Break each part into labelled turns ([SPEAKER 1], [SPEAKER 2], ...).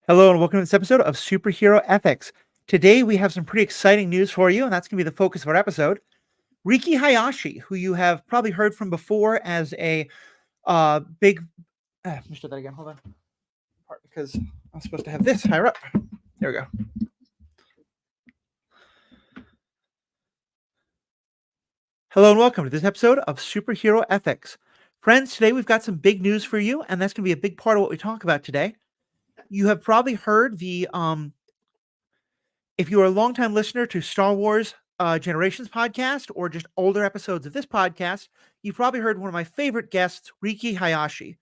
[SPEAKER 1] Hello and welcome to this episode of Superhero Ethics. Today we have some pretty exciting news for you, and that's going to be the focus of our episode. Riki Hayashi, who you have probably heard from before as a big. Let me start that again. Hold on. Because I'm supposed to have this higher up. There we go. Hello and welcome to this episode of Superhero Ethics. Friends, today we've got some big news for you, and that's going to be a big part of what we talk about today. You have probably heard if you are a longtime listener to Star Wars Generations podcast or just older episodes of this podcast, you've probably heard one of my favorite guests, Riki Hayashi.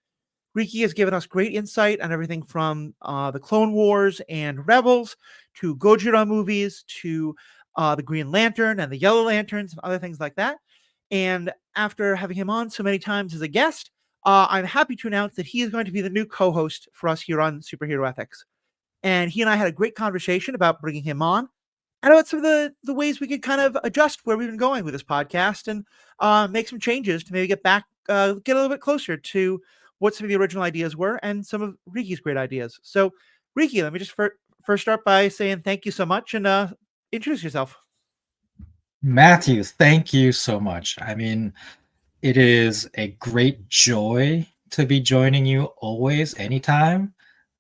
[SPEAKER 1] Riki has given us great insight on everything from the Clone Wars and Rebels to Gojira movies to the Green Lantern and the Yellow Lanterns and other things like that. And after having him on so many times as a guest, I'm happy to announce that he is going to be the new co-host for us here on Superhero Ethics. And he and I had a great conversation about bringing him on and about some of the ways we could kind of adjust where we've been going with this podcast and make some changes to maybe get a little bit closer to what some of the original ideas were and some of Riki's great ideas. So, Riki, let me just first start by saying thank you so much and introduce yourself.
[SPEAKER 2] Matthew, thank you so much. I mean, it is a great joy to be joining you always, anytime.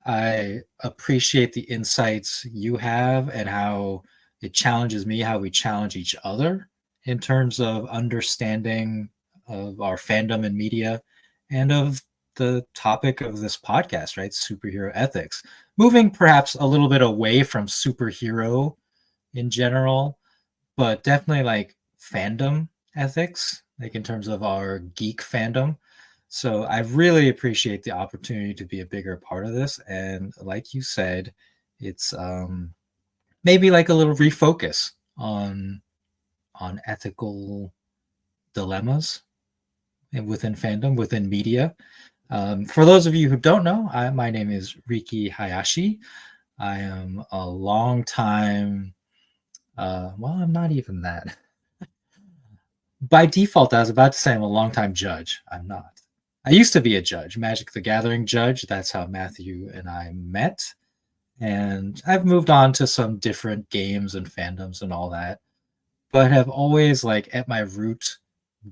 [SPEAKER 2] I appreciate the insights you have and how it challenges me, how we challenge each other in terms of understanding of our fandom and media and of the topic of this podcast, right? Superhero ethics. Moving perhaps a little bit away from superhero in general, but definitely like fandom ethics, like in terms of our geek fandom. So I really appreciate the opportunity to be a bigger part of this. And like you said, it's maybe like a little refocus on ethical dilemmas within fandom, within media. For those of you who don't know, my name is Riki Hayashi. I am a long time. Well, I'm not even that. By default, I was about to say I'm a longtime judge. I'm not. I used to be a judge, Magic the Gathering judge. That's how Matthew and I met. And I've moved on to some different games and fandoms and all that, but have always, like, at my root,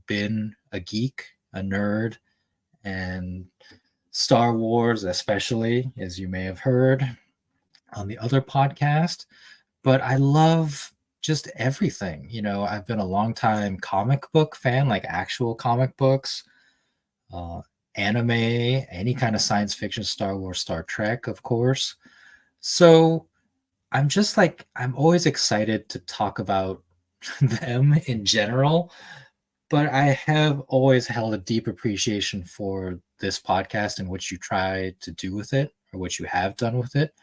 [SPEAKER 2] been a geek, a nerd, and Star Wars, especially, as you may have heard on the other podcast. But I love just everything. I've been a long time comic book fan, like actual comic books, uh, anime, any kind of science fiction, Star Wars, Star Trek, of course. So I'm always excited to talk about them in general, but I have always held a deep appreciation for this podcast and what you try to do with it, or what you have done with it,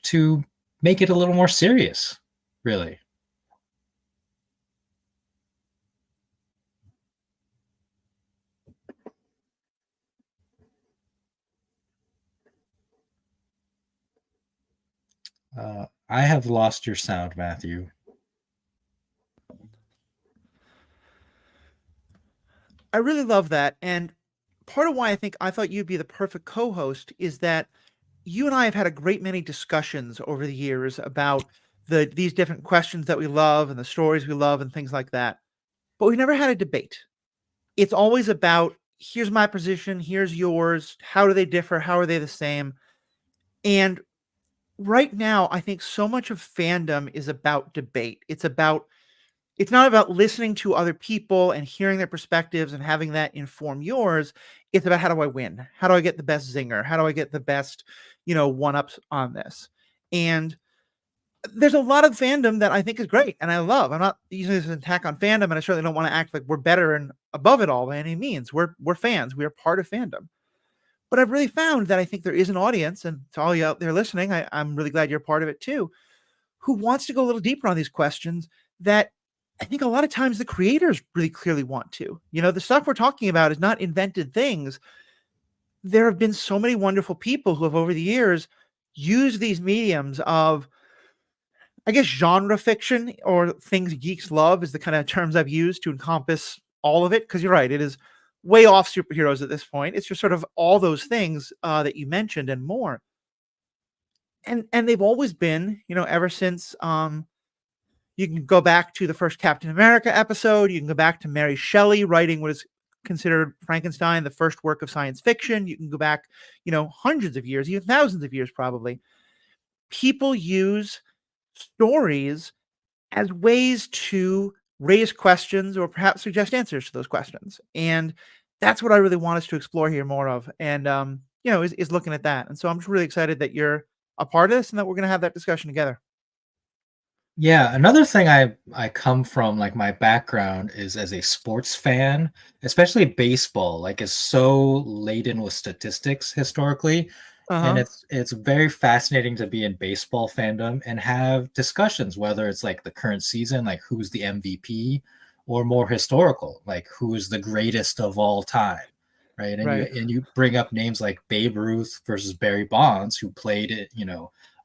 [SPEAKER 2] to make it a little more serious, really. I have lost your sound, Matthew.
[SPEAKER 1] I really love that. And part of why I thought you'd be the perfect co host is that you and I have had a great many discussions over the years about these different questions that we love and the stories we love and things like that. But we've never had a debate. It's always about here's my position, here's yours, how do they differ, how are they the same? And right now, I think so much of fandom is about debate. It's not about listening to other people and hearing their perspectives and having that inform yours. It's about how do I win? How do I get the best zinger? How do I get the best, one-ups on this? And there's a lot of fandom that I think is great and I love. I'm not using this as an attack on fandom, and I certainly don't want to act like we're better and above it all by any means. We're fans. We are part of fandom. But I've really found that I think there is an audience, and to all you out there listening, I'm really glad you're part of it too, who wants to go a little deeper on these questions that I think a lot of times the creators really clearly want to. The stuff we're talking about is not invented things. There have been so many wonderful people who have over the years used these mediums of, I guess, genre fiction or things geeks love is the kind of terms I've used to encompass all of it. Because you're right, it is way off superheroes at this point. It's just sort of all those things that you mentioned and more. and they've always been, ever since you can go back to the first Captain America episode, you can go back to Mary Shelley writing what is considered Frankenstein, the first work of science fiction. You can go back, hundreds of years, even thousands of years probably. People use stories as ways to raise questions or perhaps suggest answers to those questions. And that's what I really want us to explore here more of. And is looking at that. And so I'm just really excited that you're a part of this and that we're going to have that discussion together.
[SPEAKER 2] Yeah, another thing I come from, like my background is as a sports fan, especially baseball, like is so laden with statistics historically, and
[SPEAKER 1] Uh-huh.
[SPEAKER 2] it's very fascinating to be in baseball fandom and have discussions, whether it's like the current season, like who's the MVP, or more historical, like who is the greatest of all time, right?
[SPEAKER 1] Right.
[SPEAKER 2] And you bring up names like Babe Ruth versus Barry Bonds, who played it,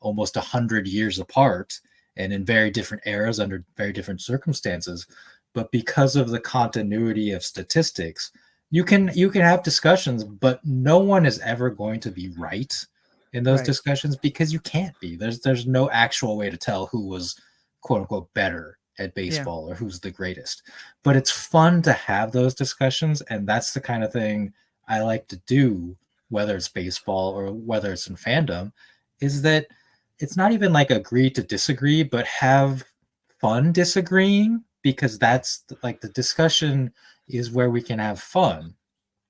[SPEAKER 2] almost 100 years apart and in very different eras under very different circumstances. But because of the continuity of statistics, you can have discussions, but no one is ever going to be right in those
[SPEAKER 1] Right.
[SPEAKER 2] discussions because you can't be. There's no actual way to tell who was quote unquote better at
[SPEAKER 1] Yeah.
[SPEAKER 2] baseball or who's the greatest. But it's fun to have those discussions, and that's the kind of thing I like to do, whether it's baseball or whether it's in fandom, is that it's not even like agree to disagree, but have fun disagreeing, because that's like the discussion is where we can have fun. And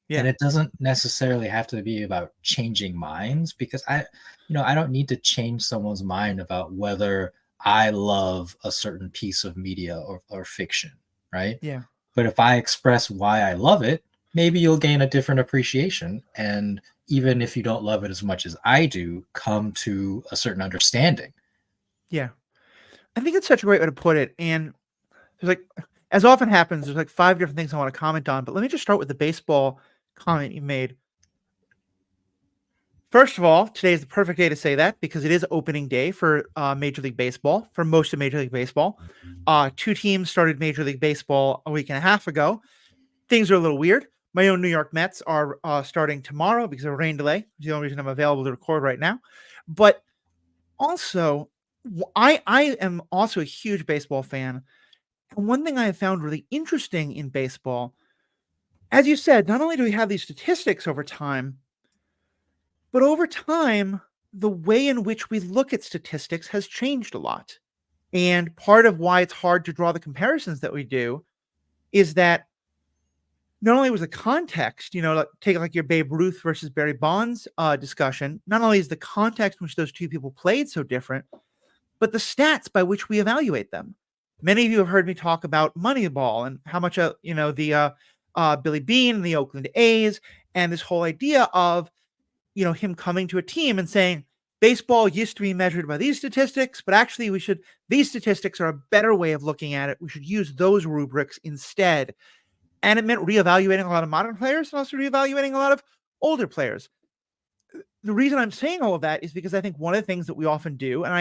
[SPEAKER 1] Yeah.
[SPEAKER 2] it doesn't necessarily have to be about changing minds, because I don't need to change someone's mind about whether I love a certain piece of media or fiction, right?
[SPEAKER 1] Yeah.
[SPEAKER 2] But if I express why I love it, maybe you'll gain a different appreciation. And even if you don't love it as much as I do, come to a certain understanding.
[SPEAKER 1] Yeah. I think it's such a great way to put it. And there's like, as often happens, there's like five different things I want to comment on, but let me just start with the baseball comment you made. First of all, today is the perfect day to say that because it is opening day for Major League Baseball, for most of Major League Baseball. Two teams started Major League Baseball a week and a half ago. Things are a little weird. My own New York Mets are starting tomorrow because of a rain delay. It's the only reason I'm available to record right now. But also, I am also a huge baseball fan. And one thing I have found really interesting in baseball, as you said, not only do we have these statistics over time, but over time, the way in which we look at statistics has changed a lot. And part of why it's hard to draw the comparisons that we do is that not only was the context, like, take like your Babe Ruth versus Barry Bonds discussion, not only is the context in which those two people played so different, but the stats by which we evaluate them. Many of you have heard me talk about Moneyball and how much, Billy Bean and the Oakland A's, and this whole idea of, him coming to a team and saying, baseball used to be measured by these statistics, but actually these statistics are a better way of looking at it. We should use those rubrics instead. And it meant reevaluating a lot of modern players and also reevaluating a lot of older players. The reason I'm saying all of that is because I think one of the things that we often do, and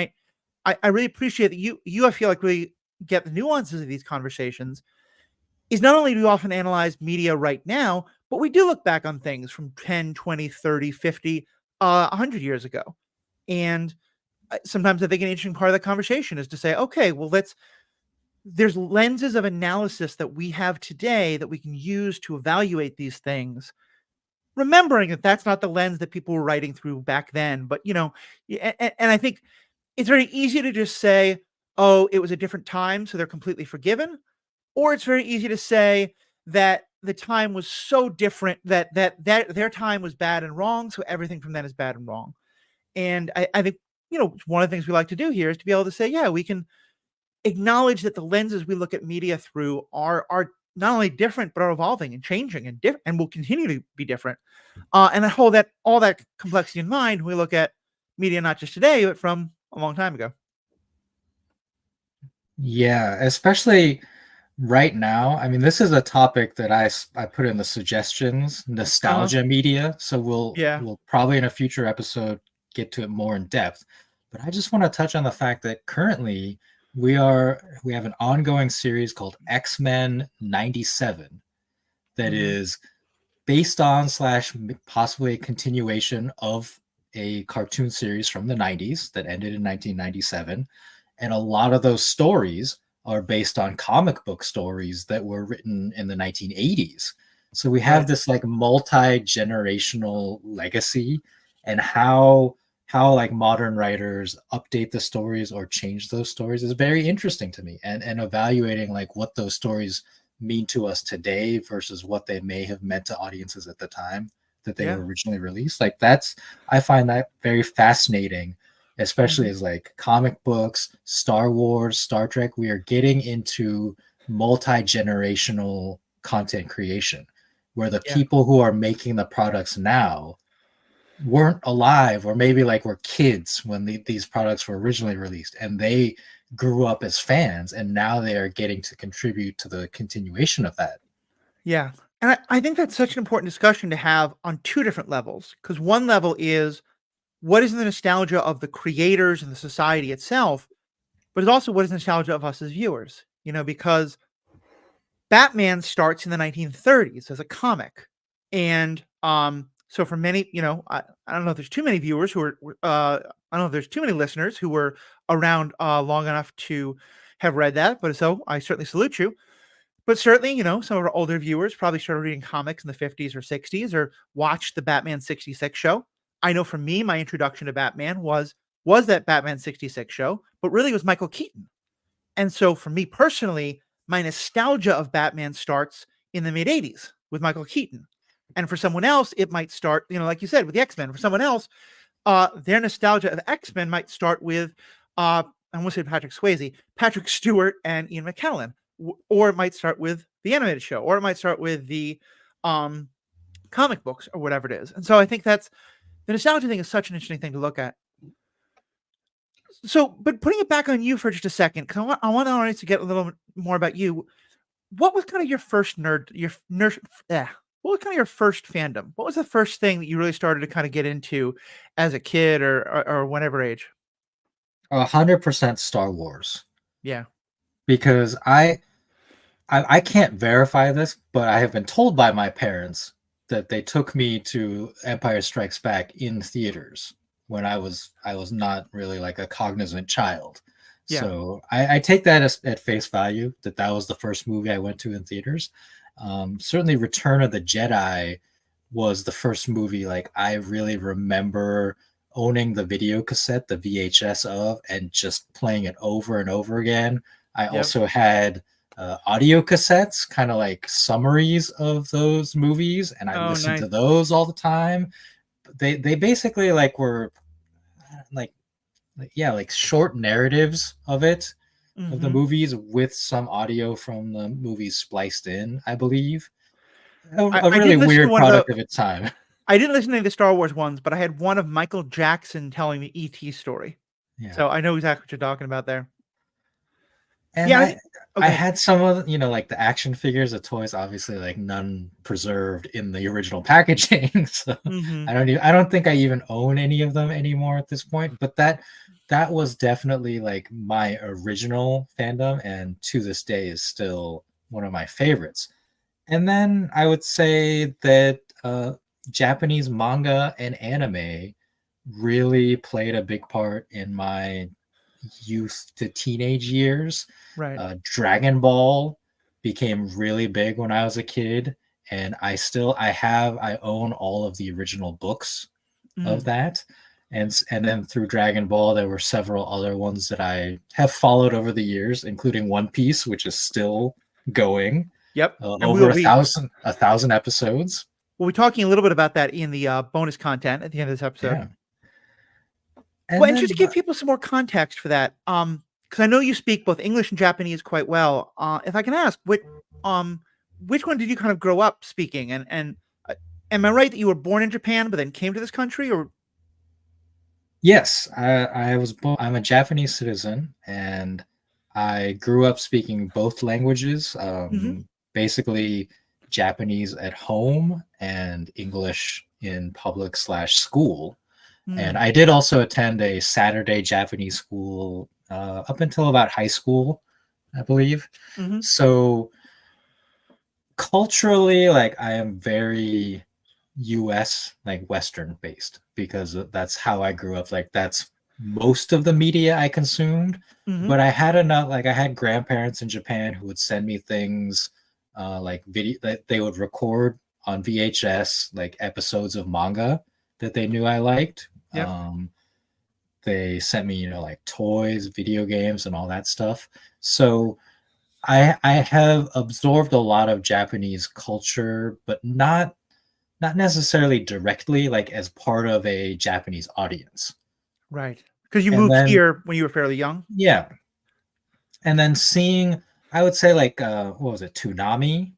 [SPEAKER 1] I really appreciate that I feel like really get the nuances of these conversations, is not only do we often analyze media right now, but we do look back on things from 10, 20, 30, 50, 100 years ago. And sometimes I think an interesting part of the conversation is to say, okay, well, there's lenses of analysis that we have today that we can use to evaluate these things, remembering that that's not the lens that people were writing through back then. But, and I think it's very easy to just say, oh, it was a different time, so they're completely forgiven. Or it's very easy to say that the time was so different that their time was bad and wrong, so everything from then is bad and wrong. And I think, one of the things we like to do here is to be able to say, yeah, we can acknowledge that the lenses we look at media through are not only different but are evolving and changing and different and will continue to be different. And I hold that all that complexity in mind when we look at media not just today but from a long time ago.
[SPEAKER 2] Yeah, especially right now. I mean, this is a topic that I put in the suggestions,
[SPEAKER 1] Uh huh.
[SPEAKER 2] nostalgia media. So
[SPEAKER 1] Yeah.
[SPEAKER 2] we'll probably in a future episode get to it more in depth. But I just want to touch on the fact that currently we have an ongoing series called X-Men 97 that
[SPEAKER 1] Mm-hmm.
[SPEAKER 2] is based on slash possibly a continuation of a cartoon series from the 90s that ended in 1997. And a lot of those stories are based on comic book stories that were written in the 1980s. So we have
[SPEAKER 1] Right.
[SPEAKER 2] this like multi-generational legacy, and how like modern writers update the stories or change those stories is very interesting to me, and evaluating like what those stories mean to us today versus what they may have meant to audiences at the time that they
[SPEAKER 1] Yeah.
[SPEAKER 2] were originally released. Like that's, I find that very fascinating, especially
[SPEAKER 1] Hmm.
[SPEAKER 2] as like comic books, Star Wars, Star Trek, we are getting into multi-generational content creation where the
[SPEAKER 1] Yeah.
[SPEAKER 2] people who are making the products now weren't alive, or maybe like were kids when these products were originally released, and they grew up as fans, and now they are getting to contribute to the continuation of that.
[SPEAKER 1] Yeah. And I think that's such an important discussion to have on two different levels. Because one level is what is the nostalgia of the creators and the society itself, but it's also what is nostalgia of us as viewers, because Batman starts in the 1930s as a comic. And so for many, I don't know if there's too many viewers who are, I don't know if there's too many listeners who were around long enough to have read that, but so I certainly salute you. But certainly, some of our older viewers probably started reading comics in the 50s or 60s or watched the Batman 66 show. I know for me, my introduction to Batman was that Batman 66 show, but really it was Michael Keaton. And so for me personally, my nostalgia of Batman starts in the mid 80s with Michael Keaton. And for someone else, it might start, like you said, with the X-Men. For someone else, their nostalgia of X-Men might start with, I almost said Patrick Swayze, Patrick Stewart and Ian McKellen, or it might start with the animated show, or it might start with the um, comic books or whatever it is. And so I think that's the nostalgia thing is such an interesting thing to look at. So, but putting it back on you for just a second, because I want the audience to get a little more about you. What was kind of your first what was kind of your first fandom? What was the first thing that you really started to kind of get into as a kid or whenever age?
[SPEAKER 2] 100% Star Wars,
[SPEAKER 1] Yeah.
[SPEAKER 2] because I can't verify this, but I have been told by my parents that they took me to Empire Strikes Back in theaters when I was not really like a cognizant child.
[SPEAKER 1] Yeah.
[SPEAKER 2] So I take that as, at face value, that that was the first movie I went to in theaters. Certainly, Return of the Jedi was the first movie like I really remember owning the video cassette, the VHS of, and just playing it over and over again. I
[SPEAKER 1] Yep.
[SPEAKER 2] also had audio cassettes, kind of like summaries of those movies, and I
[SPEAKER 1] Oh,
[SPEAKER 2] listened
[SPEAKER 1] nice.
[SPEAKER 2] to those all the time. They basically like were like yeah, like short narratives of the
[SPEAKER 1] Mhm.
[SPEAKER 2] movies with some audio from the movies spliced in, I believe.
[SPEAKER 1] I
[SPEAKER 2] A
[SPEAKER 1] I
[SPEAKER 2] really
[SPEAKER 1] didn't listen to
[SPEAKER 2] weird
[SPEAKER 1] one of the
[SPEAKER 2] product of its time.
[SPEAKER 1] I didn't listen to any of the Star Wars ones, but I had one of Michael Jackson telling the ET story.
[SPEAKER 2] Yeah.
[SPEAKER 1] So I know exactly what you're talking about there.
[SPEAKER 2] And
[SPEAKER 1] Yeah, I
[SPEAKER 2] I
[SPEAKER 1] think
[SPEAKER 2] I
[SPEAKER 1] okay.
[SPEAKER 2] had some of, like the action figures, the toys, obviously like none preserved in the original packaging. So
[SPEAKER 1] Mhm.
[SPEAKER 2] I don't think I even own any of them anymore at this point. But that was definitely like my original fandom, and to this day is still one of my favorites. And then I would say that Japanese manga and anime really played a big part in my youth to teenage years.
[SPEAKER 1] Right.
[SPEAKER 2] Dragon Ball became really big when I was a kid, and I own all of the original books of
[SPEAKER 1] Mm.
[SPEAKER 2] that. And then through Dragon Ball, there were several other ones that I have followed over the years, including One Piece, which is still going,
[SPEAKER 1] Yep. And
[SPEAKER 2] over a thousand episodes.
[SPEAKER 1] we'll be talking a little bit about that in the bonus content at the end of this episode.
[SPEAKER 2] Yeah,
[SPEAKER 1] Well,
[SPEAKER 2] and
[SPEAKER 1] and just to
[SPEAKER 2] then
[SPEAKER 1] give people some more context for that, because I know you speak both English and Japanese quite well. If I can ask, which one did you kind of grow up speaking? And am I right that you were born in Japan but then came to this country? Or
[SPEAKER 2] yes, I'm a Japanese citizen, and I grew up speaking both languages.
[SPEAKER 1] Mhm.
[SPEAKER 2] Basically, Japanese at home and English in public slash school. And
[SPEAKER 1] Mm.
[SPEAKER 2] I did also attend a Saturday Japanese school up until about high school, I believe.
[SPEAKER 1] Mhm.
[SPEAKER 2] So culturally, like I am very US, like Western based, because that's how I grew up. Like that's most of the media I consumed.
[SPEAKER 1] Hmm.
[SPEAKER 2] But I had enough, like I had grandparents in Japan who would send me things like video that they would record on VHS, like episodes of manga that they knew I liked.
[SPEAKER 1] Yep.
[SPEAKER 2] They sent me, like toys, video games, and all that stuff. So I have absorbed a lot of Japanese culture, but not necessarily directly, like as part of a Japanese audience.
[SPEAKER 1] Right. Because you
[SPEAKER 2] And
[SPEAKER 1] moved
[SPEAKER 2] then
[SPEAKER 1] here when you were fairly young.
[SPEAKER 2] yeah, and then seeing, I would say like what was it, Toonami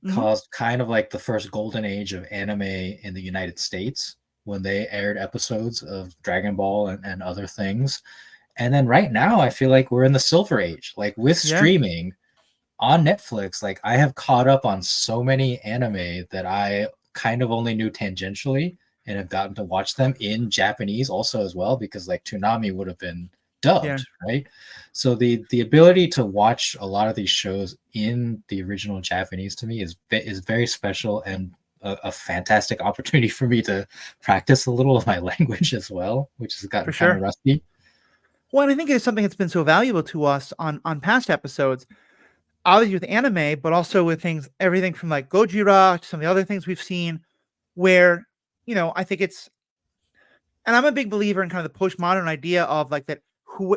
[SPEAKER 1] Hmm.
[SPEAKER 2] caused kind of like the first golden age of anime in the United States when they aired episodes of Dragon Ball and other things. And then right now I feel like we're in the silver age. Like with
[SPEAKER 1] Yeah.
[SPEAKER 2] streaming, on Netflix, like I have caught up on so many anime that I kind of only knew tangentially and have gotten to watch them in Japanese also as well, because like Toonami would have been
[SPEAKER 1] Yeah.
[SPEAKER 2] dubbed, right? So the ability to watch a lot of these shows in the original Japanese to me is very special, and a fantastic opportunity for me to practice a little of my language as well, which has
[SPEAKER 1] For
[SPEAKER 2] gotten kind of
[SPEAKER 1] sure.
[SPEAKER 2] rusty.
[SPEAKER 1] Well, and I think it's something that's been so valuable to us on past episodes, obviously with anime, but also with things, everything from like Gojira to some of the other things we've seen, where I think it's, and I'm a big believer in kind of the postmodern idea of like that,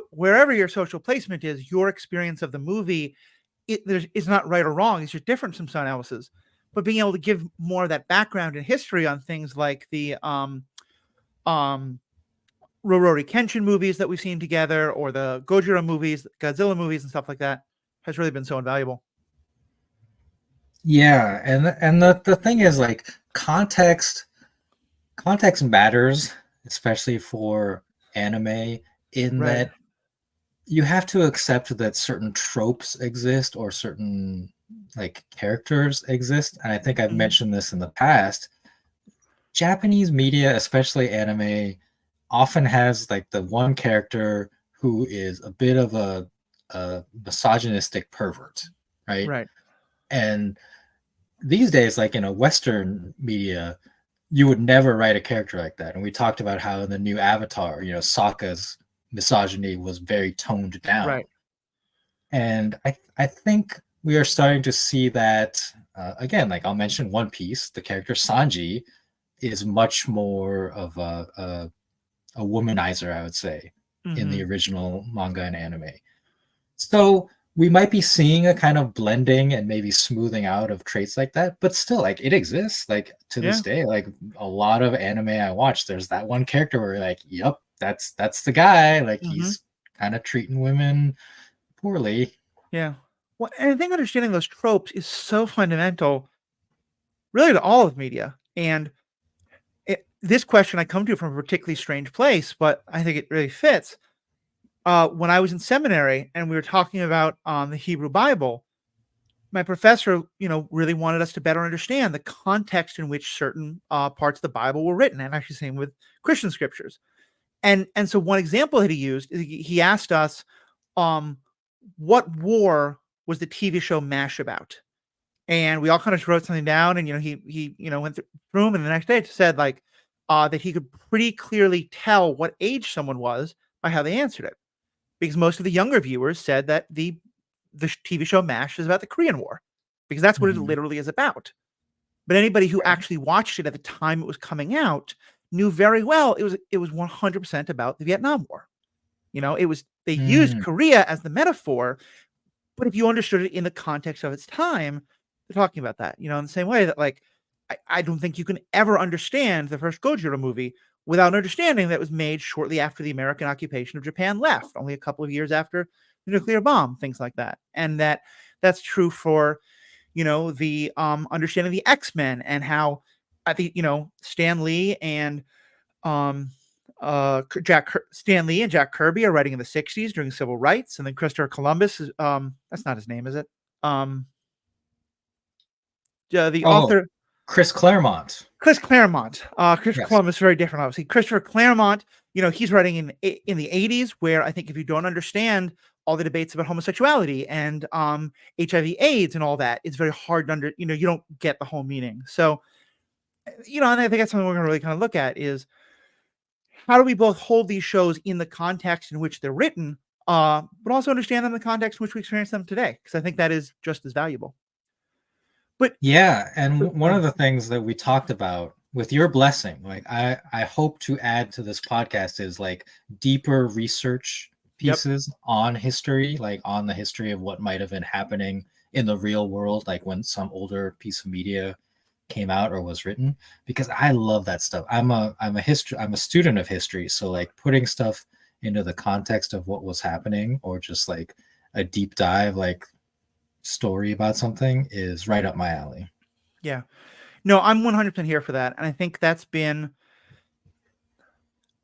[SPEAKER 1] wherever your social placement is, your experience of the movie, it's not right or wrong. It's just different from someone else's. But being able to give more of that background and history on things like the um Rurouni Kenshin movies that we've seen together, or the Gojira movies, Godzilla movies, and stuff like that, has really been so invaluable.
[SPEAKER 2] Yeah, and the thing is like context matters, especially for anime, in
[SPEAKER 1] Right.
[SPEAKER 2] that you have to accept that certain tropes exist or certain like characters exist. And I think I've
[SPEAKER 1] Hmm.
[SPEAKER 2] mentioned this in the past. Japanese media, especially anime, often has like the one character who is a bit of a misogynistic pervert, right?
[SPEAKER 1] Right.
[SPEAKER 2] And these days, like in a Western media, you would never write a character like that. And we talked about how in the new Avatar, Sokka's misogyny was very toned down.
[SPEAKER 1] Right.
[SPEAKER 2] And I think we are starting to see that again. Like I'll mention One Piece, the character Sanji is much more of a womanizer, I would say, in the
[SPEAKER 1] Hmm.
[SPEAKER 2] original manga and anime. So we might be seeing a kind of blending and maybe smoothing out of traits like that, but still, like it exists. Like to this
[SPEAKER 1] Yeah.
[SPEAKER 2] day, like a lot of anime I watch, there's that one character where you're like, "Yep, that's the guy." Like
[SPEAKER 1] Hmm.
[SPEAKER 2] he's kind of treating women poorly.
[SPEAKER 1] Yeah. Well, and I think understanding those tropes is so fundamental, really, to all of media. And this question I come to from a particularly strange place, but I think it really fits. When I was in seminary and we were talking about the Hebrew Bible, my professor, really wanted us to better understand the context in which certain parts of the Bible were written, and actually same with Christian scriptures. And so one example that he used is he asked us, um, what war was the TV show MASH about? And we all kind of wrote something down, and he went through them, and the next day it said like that he could pretty clearly tell what age someone was by how they answered it, because most of the younger viewers said that the TV show MASH is about the Korean War, because that's what it
[SPEAKER 2] Mhm.
[SPEAKER 1] literally is about. But anybody who actually watched it at the time it was coming out knew very well it was 100% about the Vietnam War. It was, they used
[SPEAKER 2] Mm,
[SPEAKER 1] Korea as the metaphor, but if you understood it in the context of its time, they're talking about that. In the same way that like I don't think you can ever understand the first Gojira movie without understanding that it was made shortly after the American occupation of Japan left, only a couple of years after the nuclear bomb, things like that. And that's true for the understanding the X-Men, and how I think Stan Lee and um Stan Lee and Jack Kirby are writing in the 60s during civil rights, and then Christopher Columbus is that's not his name, is it? Um the
[SPEAKER 2] oh,
[SPEAKER 1] author
[SPEAKER 2] Chris Claremont.
[SPEAKER 1] Chris Claremont. Christopher
[SPEAKER 2] Yes.
[SPEAKER 1] Columbus, very different, obviously. Christopher Claremont, he's writing in the 80s, where I think if you don't understand all the debates about homosexuality and HIV AIDS and all that, it's very hard to you don't get the whole meaning. So And I think that's something we're going to really kind of look at is how do we both hold these shows in the context in which they're written, but also understand them in the context in which we experience them today, because I think that is just as valuable. But
[SPEAKER 2] Yeah, and one
[SPEAKER 1] oh,
[SPEAKER 2] of the things that we talked about with your blessing, like I hope to add to this podcast is like deeper research
[SPEAKER 1] yep,
[SPEAKER 2] pieces on history, like on the history of what might have been happening in the real world, like when some older piece of media came out or was written, because I love that stuff. I'm a student of history, so like putting stuff into the context of what was happening or just like a deep dive like story about something is right up my alley.
[SPEAKER 1] yeah, no, I'm 100% here for that, and I think that's been.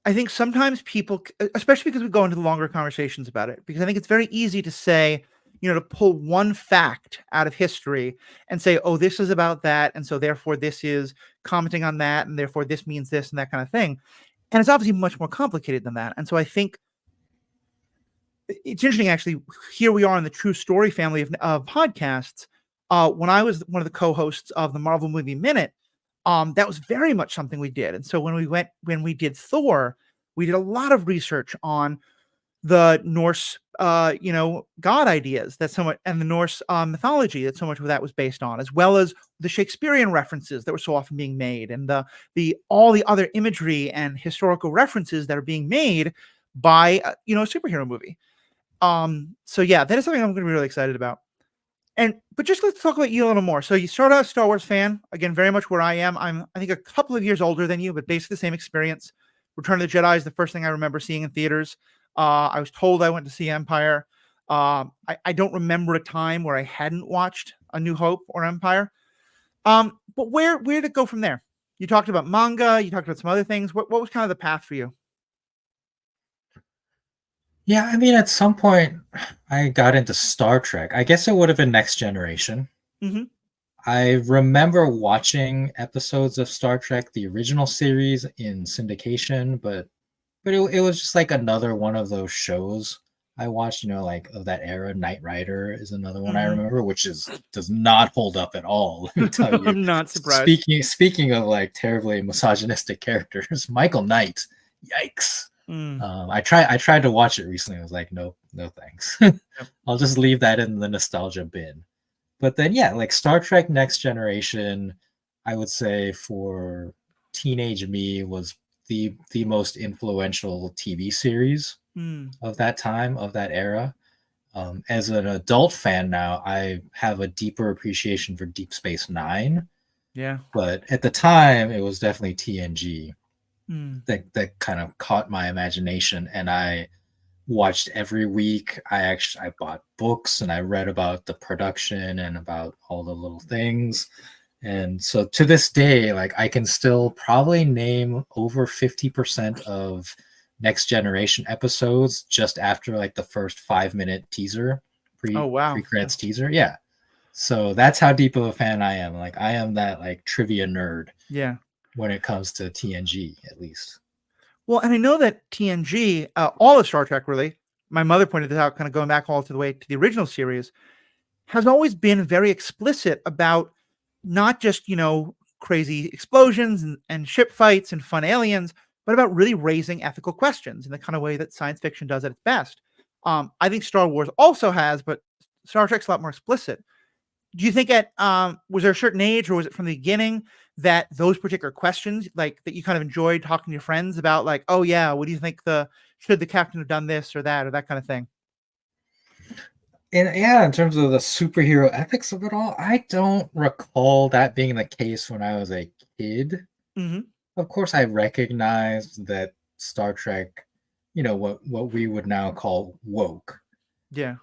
[SPEAKER 1] I think sometimes people, especially because we go into the longer conversations about it, because I think it's very easy to say, to pull one fact out of history and say, oh, this is about that. And so therefore this is commenting on that. And therefore this means this and that kind of thing. And it's obviously much more complicated than that. And so I think it's interesting, actually. Here we are in the True Story family of podcasts. When I was one of the co-hosts of the Marvel Movie Minute, that was very much something we did. And so when we did Thor, we did a lot of research on the Norse, god ideas that so much, and the Norse mythology that so much of that was based on, as well as the Shakespearean references that were so often being made, and the all the other imagery and historical references that are being made by a superhero movie. So yeah, that is something I'm going to be really excited about. But just let's talk about you a little more. So you started out a Star Wars fan, again, very much where I am. I think a couple of years older than you, but basically the same experience. Return of the Jedi is the first thing I remember seeing in theaters. I was told I went to see Empire. I don't remember a time where I hadn't watched A New Hope or Empire. But where did it go from there? You talked about manga. You talked about some other things. What was kind of the path for you?
[SPEAKER 2] Yeah, I mean, at some point, I got into Star Trek. I guess it would have been Next Generation.
[SPEAKER 1] Mm-hmm.
[SPEAKER 2] I remember watching episodes of Star Trek, the original series in syndication, but it was just like another one of those shows I watched, like of that era. Knight Rider is another one I
[SPEAKER 1] Mm-hmm.
[SPEAKER 2] remember, which is does not hold up at all. Let me tell you.
[SPEAKER 1] I'm not surprised.
[SPEAKER 2] Speaking of like terribly misogynistic characters, Michael Knight, yikes.
[SPEAKER 1] Mm.
[SPEAKER 2] I tried to watch it recently. I was like, no, no, thanks.
[SPEAKER 1] Yep.
[SPEAKER 2] I'll just leave that in the nostalgia bin. But then, yeah, like Star Trek Next Generation, I would say for teenage me was the most influential TV series
[SPEAKER 1] Mm.
[SPEAKER 2] of that time, of that era. As an adult fan now, I have a deeper appreciation for Deep Space Nine,
[SPEAKER 1] Yeah.
[SPEAKER 2] but at the time, it was definitely TNG
[SPEAKER 1] Mm.
[SPEAKER 2] that kind of caught my imagination, and I watched every week. I bought books and I read about the production and about all the little things. And so to this day, like I can still probably name over 50% of Next Generation episodes just after like the first 5 minute teaser,
[SPEAKER 1] Oh wow.
[SPEAKER 2] pre credits teaser. Yeah. So that's how deep of a fan I am. Like I am that like trivia nerd
[SPEAKER 1] Yeah.
[SPEAKER 2] when it comes to TNG, at least.
[SPEAKER 1] Well, and I know that TNG, all of Star Trek, really, my mother pointed this out, kind of going back all to the way to the original series, has always been very explicit about not just, crazy explosions and ship fights and fun aliens, but about really raising ethical questions in the kind of way that science fiction does at its best. I think Star Wars also has, but Star Trek's a lot more explicit. Do you think was there a certain age, or was it from the beginning that those particular questions, like that you kind of enjoyed talking to your friends about, like, oh yeah, what do you think should the captain have done this or that kind of thing?
[SPEAKER 2] And yeah, in terms of the superhero ethics of it all, I don't recall that being the case when I was a kid.
[SPEAKER 1] Hmm.
[SPEAKER 2] Of course, I recognized that Star Trek, what we would now call woke.
[SPEAKER 1] Yeah.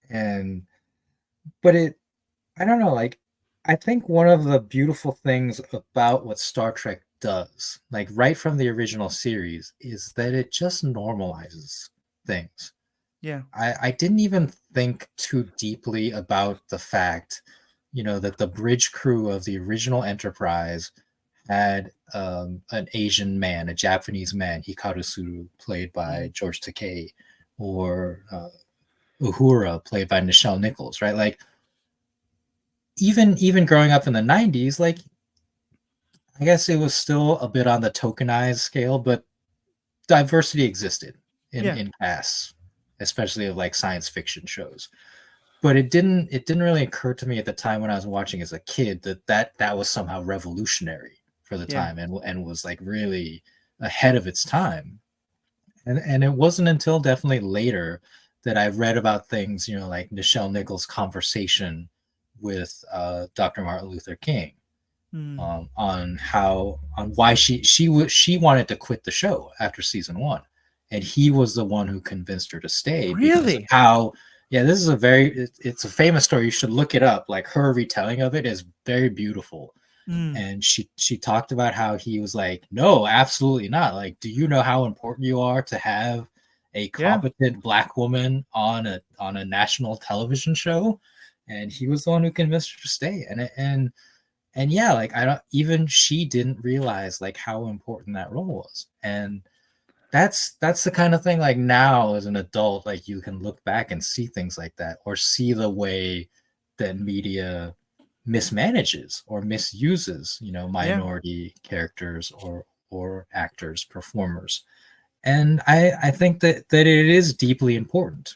[SPEAKER 2] And but I don't know, like I think one of the beautiful things about what Star Trek does, like right from the original series, is that it just normalizes things.
[SPEAKER 1] Yeah.
[SPEAKER 2] I didn't even think too deeply about the fact, that the bridge crew of the original Enterprise had an Asian man, a Japanese man, Hikaru Suru, played by
[SPEAKER 1] Mm.
[SPEAKER 2] George Takei, or Uhura, played by Nichelle Nichols, right? Like even growing up in the '90s, like I guess it was still a bit on the tokenized scale, but diversity existed
[SPEAKER 1] Yeah.
[SPEAKER 2] in casts, especially of like science fiction shows. But it didn't really occur to me at the time when I was watching as a kid that was somehow revolutionary for the
[SPEAKER 1] Yeah.
[SPEAKER 2] time and was like really ahead of its time. And it wasn't until definitely later that I read about things, like Nichelle Nichols' conversation with Dr. Martin Luther King,
[SPEAKER 1] Mm.
[SPEAKER 2] on why she wanted to quit the show after season one, and he was the one who convinced her to stay because of
[SPEAKER 1] Really?
[SPEAKER 2] how. Yeah, this is it's a famous story. You should look it up. Like her retelling of it is very beautiful,
[SPEAKER 1] Mm.
[SPEAKER 2] and she talked about how he was like, no, absolutely not. Like, do you know how important you are to have a
[SPEAKER 1] Yeah.
[SPEAKER 2] competent black woman on a national television show? And he was the one who convinced her to stay. And yeah, like I don't even she didn't realize like how important that role was. And that's the kind of thing like now as an adult, like you can look back and see things like that or see the way that media mismanages or misuses,
[SPEAKER 1] Yeah.
[SPEAKER 2] minority characters or actors, performers. And I think that it is deeply important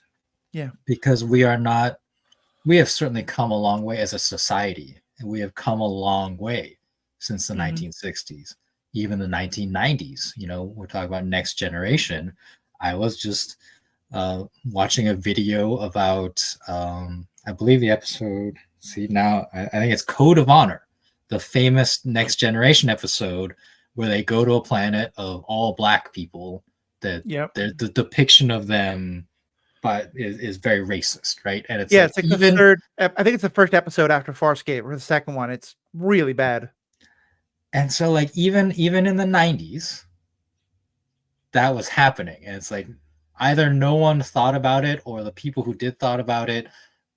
[SPEAKER 1] Yeah.
[SPEAKER 2] because we have certainly come a long way as a society, and we have come a long way since the
[SPEAKER 1] Hmm.
[SPEAKER 2] 1960s, even the 1990s. We're talking about next generation. I was just watching a video about, I believe the episode. See now, I think it's Code of Honor, the famous Next Generation episode where they go to a planet of all black people. That
[SPEAKER 1] Yep.
[SPEAKER 2] the depiction of them, but is very racist, right? And it's
[SPEAKER 1] Yeah,
[SPEAKER 2] like
[SPEAKER 1] it's like the
[SPEAKER 2] even
[SPEAKER 1] third I think it's the first episode after Farscape or the second one. It's really bad.
[SPEAKER 2] and so like even in the 90s that was happening, and it's like either no one thought about it or the people who did thought about it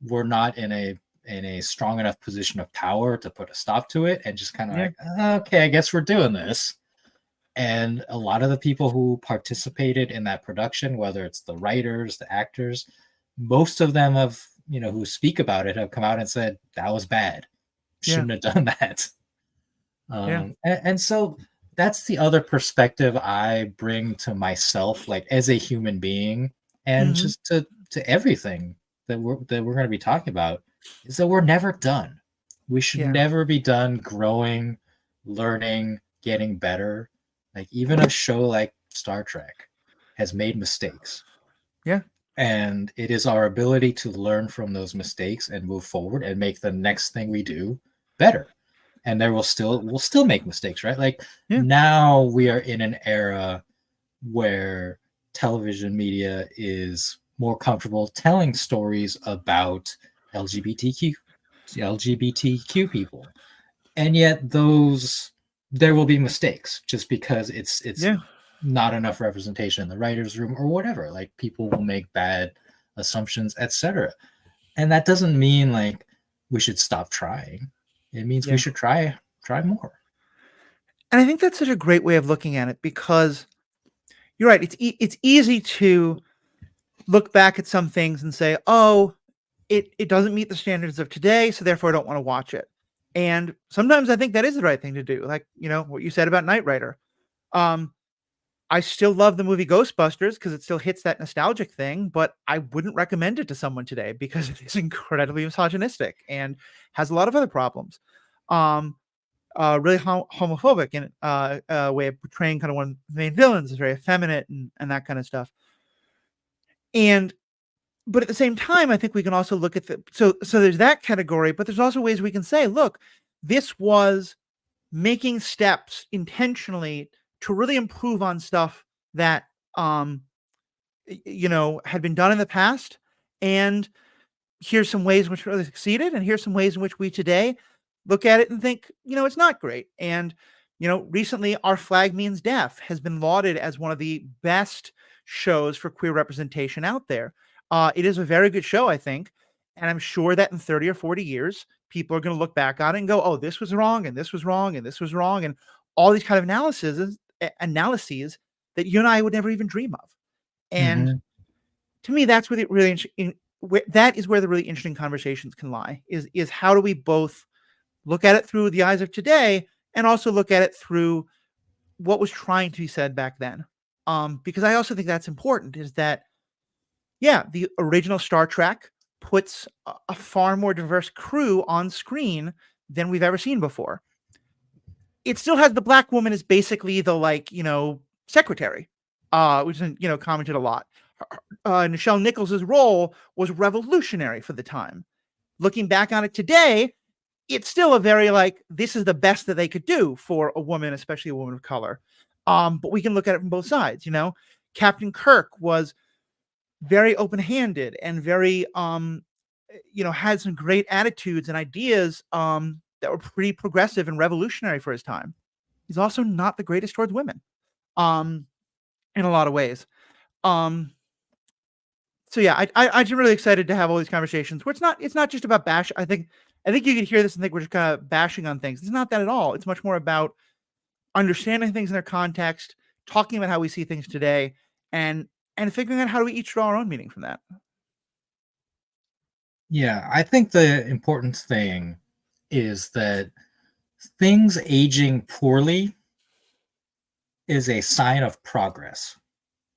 [SPEAKER 2] were not in a strong enough position of power to put a stop to it and just kind of
[SPEAKER 1] Yeah.
[SPEAKER 2] like, okay, I guess we're doing this. And a lot of the people who participated in that production, whether it's the writers, the actors, most of them have, who speak about it have come out and said that was bad,
[SPEAKER 1] Yeah.
[SPEAKER 2] shouldn't have done that.
[SPEAKER 1] Yeah.
[SPEAKER 2] And so that's the other perspective I bring to myself, like as a human being, and
[SPEAKER 1] Mhm.
[SPEAKER 2] just to everything that we're going to be talking about, is that we're never done. We should
[SPEAKER 1] Yeah.
[SPEAKER 2] never be done growing, learning, getting better. Like even a show like Star Trek has made mistakes,
[SPEAKER 1] Yeah.
[SPEAKER 2] and it is our ability to learn from those mistakes and move forward and make the next thing we do better. And there we'll still make mistakes, right? Like
[SPEAKER 1] Yeah.
[SPEAKER 2] now we are in an era where television media is more comfortable telling stories about lgbtq lgbtq people, and yet those there will be mistakes just because it's
[SPEAKER 1] Yeah.
[SPEAKER 2] not enough representation in the writers room or whatever. Like people will make bad assumptions, etc. And that doesn't mean like we should stop trying. It means we
[SPEAKER 1] Yeah.
[SPEAKER 2] should try more.
[SPEAKER 1] And I think that's such a great way of looking at it because you're right. It's easy to look back at some things and say, "Oh, it doesn't meet the standards of today, so therefore I don't want to watch it." And sometimes I think that is the right thing to do. Like, what you said about Knight Rider. Um, I still love the movie Ghostbusters because it still hits that nostalgic thing, but I wouldn't recommend it to someone today because it is incredibly misogynistic and has a lot of other problems. Um, really homophobic in way of portraying kind of one of the main villains is very effeminate and that kind of stuff. And but at the same time, I think we can also look at so there's that category, but there's also ways we can say, look, this was making steps intentionally to really improve on stuff that um had been done in the past, and here's some ways in which really succeeded, and here's some ways in which we today look at it and think, it's not great. And recently, Our Flag Means Death has been lauded as one of the best shows for queer representation out there. It is a very good show, I think, and I'm sure that in 30 or 40 years, people are going to look back on it and go, "Oh, this was wrong, and this was wrong, and this was wrong," and all these kind of analyses that you and I would never even dream of. And
[SPEAKER 2] Mm-hmm.
[SPEAKER 1] to me, that's where the really interesting that is where the really interesting conversations can lie, is how do we both look at it through the eyes of today and also look at it through what was trying to be said back then. Because I also think that's important is that, yeah, the original Star Trek puts a far more diverse crew on screen than we've ever seen before. It still has the black woman as basically the, like, secretary, which is, commented a lot. Nichelle Nichols' role was revolutionary for the time. Looking back on it today, it's still a very, like, this is the best that they could do for a woman, especially a woman of color. But we can look at it from both sides. Captain Kirk was very open-handed and very, had some great attitudes and ideas that were pretty progressive and revolutionary for his time. He's also not the greatest towards women, um, in a lot of ways. Um, so yeah, I'm just really excited to have all these conversations where it's not just about bash. I think you could hear this and think we're just kind of bashing on things. It's not that at all. It's much more about understanding things in their context, talking about how we see things today, and figuring out how do we each draw our own meaning from that.
[SPEAKER 2] Yeah, I think the important thing is that things aging poorly is a sign of progress.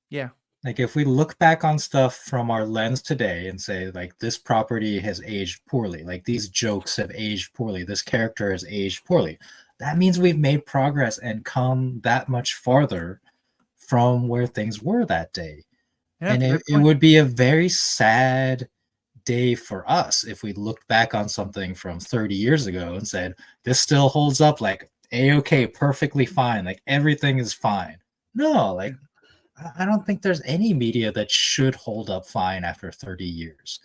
[SPEAKER 1] Yeah.
[SPEAKER 2] Like if we look back on stuff from our lens today and say like this property has aged poorly, like these jokes have aged poorly, this character has aged poorly, that means we've made progress and come that much farther from where things were that day.
[SPEAKER 1] Yeah,
[SPEAKER 2] And
[SPEAKER 1] that's a great
[SPEAKER 2] it
[SPEAKER 1] point.
[SPEAKER 2] would be a very sad day for us if we looked back on something from 30 years ago and said, this still holds up like A-okay, perfectly fine, like everything is fine. No, like I don't think there's any media that should hold up fine after 30 years.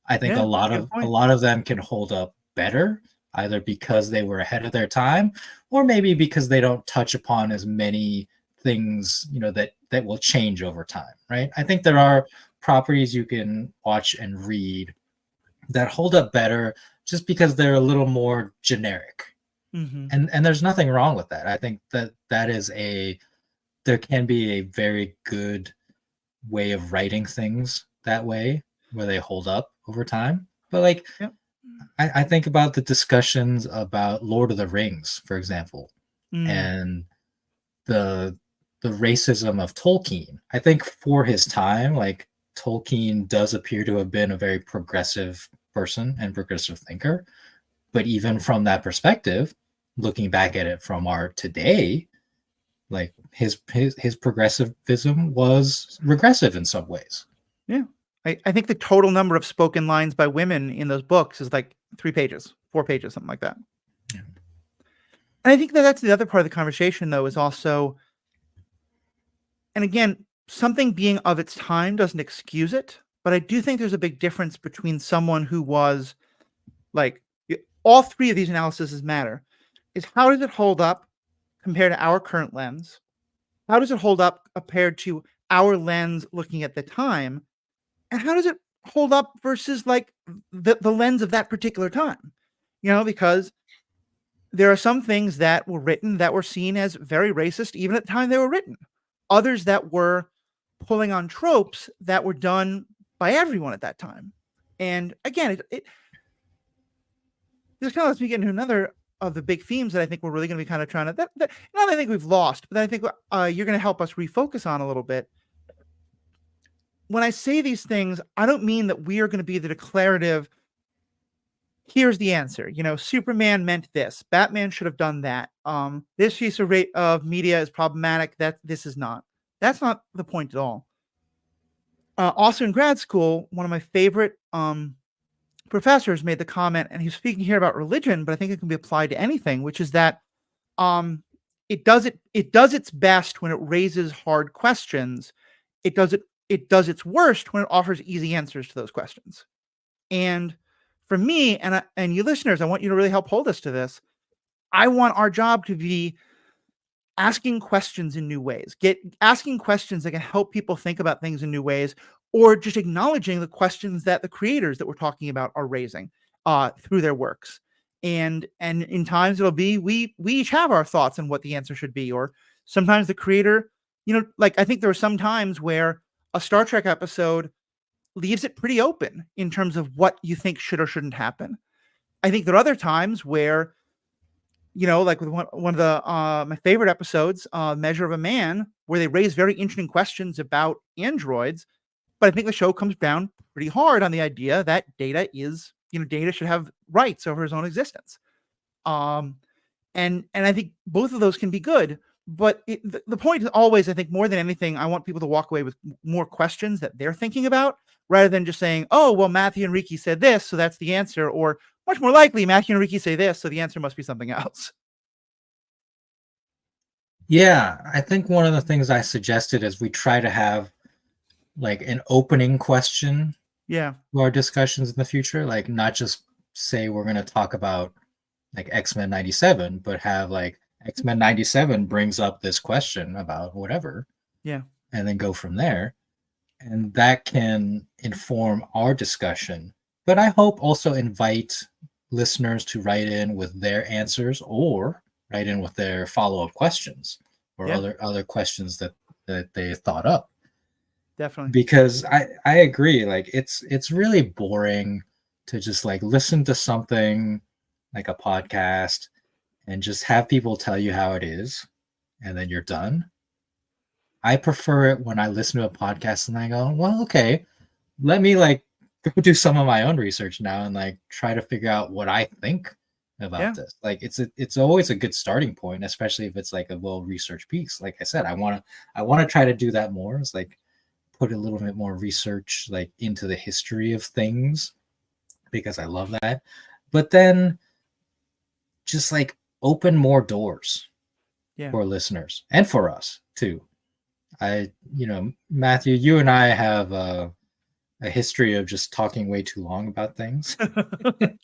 [SPEAKER 2] I think a
[SPEAKER 1] Yeah,
[SPEAKER 2] lot
[SPEAKER 1] that's a good
[SPEAKER 2] of a
[SPEAKER 1] point.
[SPEAKER 2] lot of them can hold up better, either because they were ahead of their time, or maybe because they don't touch upon as many things, that will change over time, right? I think there are properties you can watch and read that hold up better just because they're a little more generic.
[SPEAKER 1] Hmm.
[SPEAKER 2] And there's nothing wrong with that. I think that is there can be a very good way of writing things that way where they hold up over time. But like
[SPEAKER 1] Yeah.
[SPEAKER 2] I think about the discussions about Lord of the Rings, for example,
[SPEAKER 1] Mm,
[SPEAKER 2] and the the racism of Tolkien. I think for his time, like Tolkien does appear to have been a very progressive person and progressive thinker. But even from that perspective, looking back at it from our today, like his progressivism was regressive in some ways.
[SPEAKER 1] yeah. I think the total number of spoken lines by women in those books is like 3 pages, 4 pages, something like that.
[SPEAKER 2] Yeah.
[SPEAKER 1] And I think that that's the other part of the conversation, though, is also, and again, something being of its time doesn't excuse it, but I do think there's a big difference between someone who was like, all three of these analyses matter. Is how does it hold up compared to our current lens? How does it hold up compared to our lens looking at the time? And how does it hold up versus like the lens of that particular time? Because there are some things that were written that were seen as very racist even at the time they were written. Others that were pulling on tropes that were done by everyone at that time. And again, it this kind of lets me get into another of the big themes that I think we're really going to be kind of trying to not that I think we've lost, but I think you're going to help us refocus on a little bit. When I say these things, I don't mean that we are going to be the declarative. Here's the answer. Superman meant this. Batman should have done that. This piece of media is problematic. That this is not. That's not the point at all. Also in grad school, one of my favorite professors made the comment, and he's speaking here about religion, but I think it can be applied to anything, which is that um, it does its best when it raises hard questions. It does its worst when it offers easy answers to those questions. And for me and you listeners, I want you to really help hold us to this. I want our job to be asking questions in new ways, asking questions that can help people think about things in new ways, or just acknowledging the questions that the creators that we're talking about are raising through their works. And in times it'll be we each have our thoughts on what the answer should be, or sometimes the creator, like I think there are some times where a Star Trek episode leaves it pretty open in terms of what you think should or shouldn't happen. I think there are other times where like with one of the my favorite episodes, Measure of a Man, where they raise very interesting questions about androids. But I think the show comes down pretty hard on the idea that Data should have rights over his own existence. Um, and I think both of those can be good. But the point is always, I think, more than anything, I want people to walk away with more questions that they're thinking about, rather than just saying, "Oh, well, Matthew and Riki said this, so that's the answer," or much more likely, Matthew and Riki say this, so the answer must be something else.
[SPEAKER 2] Yeah, I think one of the things I suggested is we try to have like an opening question
[SPEAKER 1] Yeah,
[SPEAKER 2] to our discussions in the future, like not just say we're going to talk about like X-Men 97, but have like X-Men 97 brings up this question about whatever,
[SPEAKER 1] yeah,
[SPEAKER 2] and then go from there. And that can inform our discussion. But I hope also invite listeners to write in with their answers or write in with their follow-up questions or
[SPEAKER 1] yeah,
[SPEAKER 2] other questions that they thought up.
[SPEAKER 1] definitely.
[SPEAKER 2] Because I agree, like it's really boring to just like listen to something like a podcast and just have people tell you how it is and then you're done. I prefer it when I listen to a podcast and I go, well, okay, let me like go do some of my own research now and like try to figure out what I think about
[SPEAKER 1] Yeah,
[SPEAKER 2] this. Like it's always a good starting point, especially if it's like a well researched piece. Like I said, I want to try to do that more. It's like put a little bit more research like into the history of things because I love that. But then just like open more doors
[SPEAKER 1] yeah.
[SPEAKER 2] for listeners and for us too. Matthew, you and I have a history of just talking way too long about things.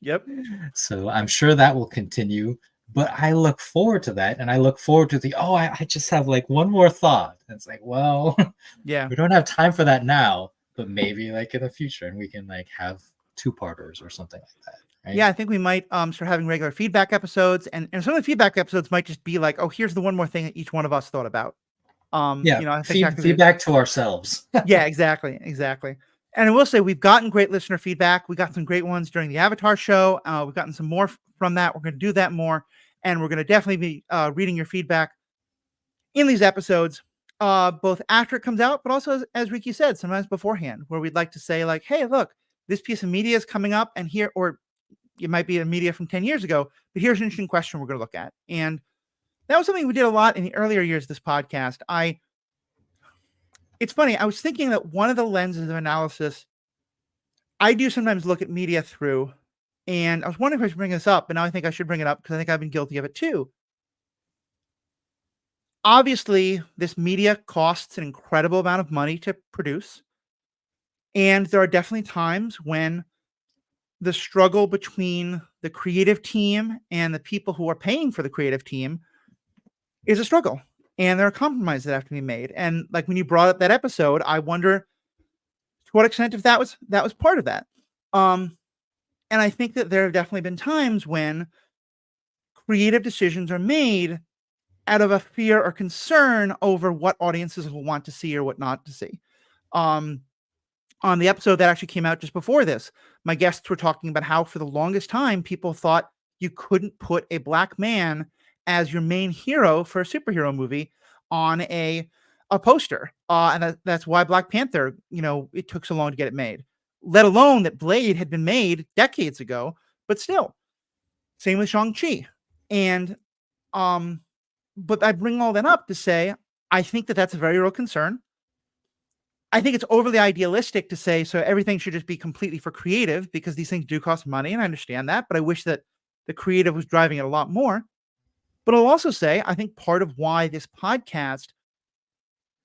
[SPEAKER 1] Yep.
[SPEAKER 2] So I'm sure that will continue. But I look forward to that. And I look forward to I just have like one more thought. And it's like, well,
[SPEAKER 1] Yeah.
[SPEAKER 2] we don't have time for that now, but maybe like in the future and we can like have two-parters or something like that. Right.
[SPEAKER 1] Yeah, I think we might start having regular feedback episodes, and some of the feedback episodes might just be like, "Oh, here's the one more thing that each one of us thought about."
[SPEAKER 2] Yeah.
[SPEAKER 1] I think that could be
[SPEAKER 2] Feedback to ourselves.
[SPEAKER 1] yeah, exactly, exactly. And I will say we've gotten great listener feedback. We got some great ones during the Avatar show. We've gotten some more from that. We're going to do that more, and we're going to definitely be reading your feedback in these episodes, both after it comes out, but also as Riki said, sometimes beforehand, where we'd like to say like, "Hey, look, this piece of media is coming up, and here," or it might be a media from 10 years ago, but here's an interesting question we're going to look at. And that was something we did a lot in the earlier years of this podcast. It's funny, I was thinking that one of the lenses of analysis I do sometimes look at media through, and I was wondering if I should bring this up, but now I think I should bring it up because I think I've been guilty of it too. Obviously, this media costs an incredible amount of money to produce. And there are definitely times when the struggle between the creative team and the people who are paying for the creative team is a struggle, and there are compromises that have to be made. And like when you brought up that episode, I wonder to what extent if that was part of that. Um, and I think that there have definitely been times when creative decisions are made out of a fear or concern over what audiences will want to see or what not to see. Um, on the episode that actually came out just before this, my guests were talking about how for the longest time people thought you couldn't put a black man as your main hero for a superhero movie on a poster, and that's why Black Panther, it took so long to get it made. Let alone that Blade had been made decades ago, but still, same with Shang-Chi. And um, but I bring all that up to say I think that that's a very real concern. I think it's overly idealistic to say so everything should just be completely for creative because these things do cost money, and I understand that, but I wish that the creative was driving it a lot more. But I'll also say I think part of why this podcast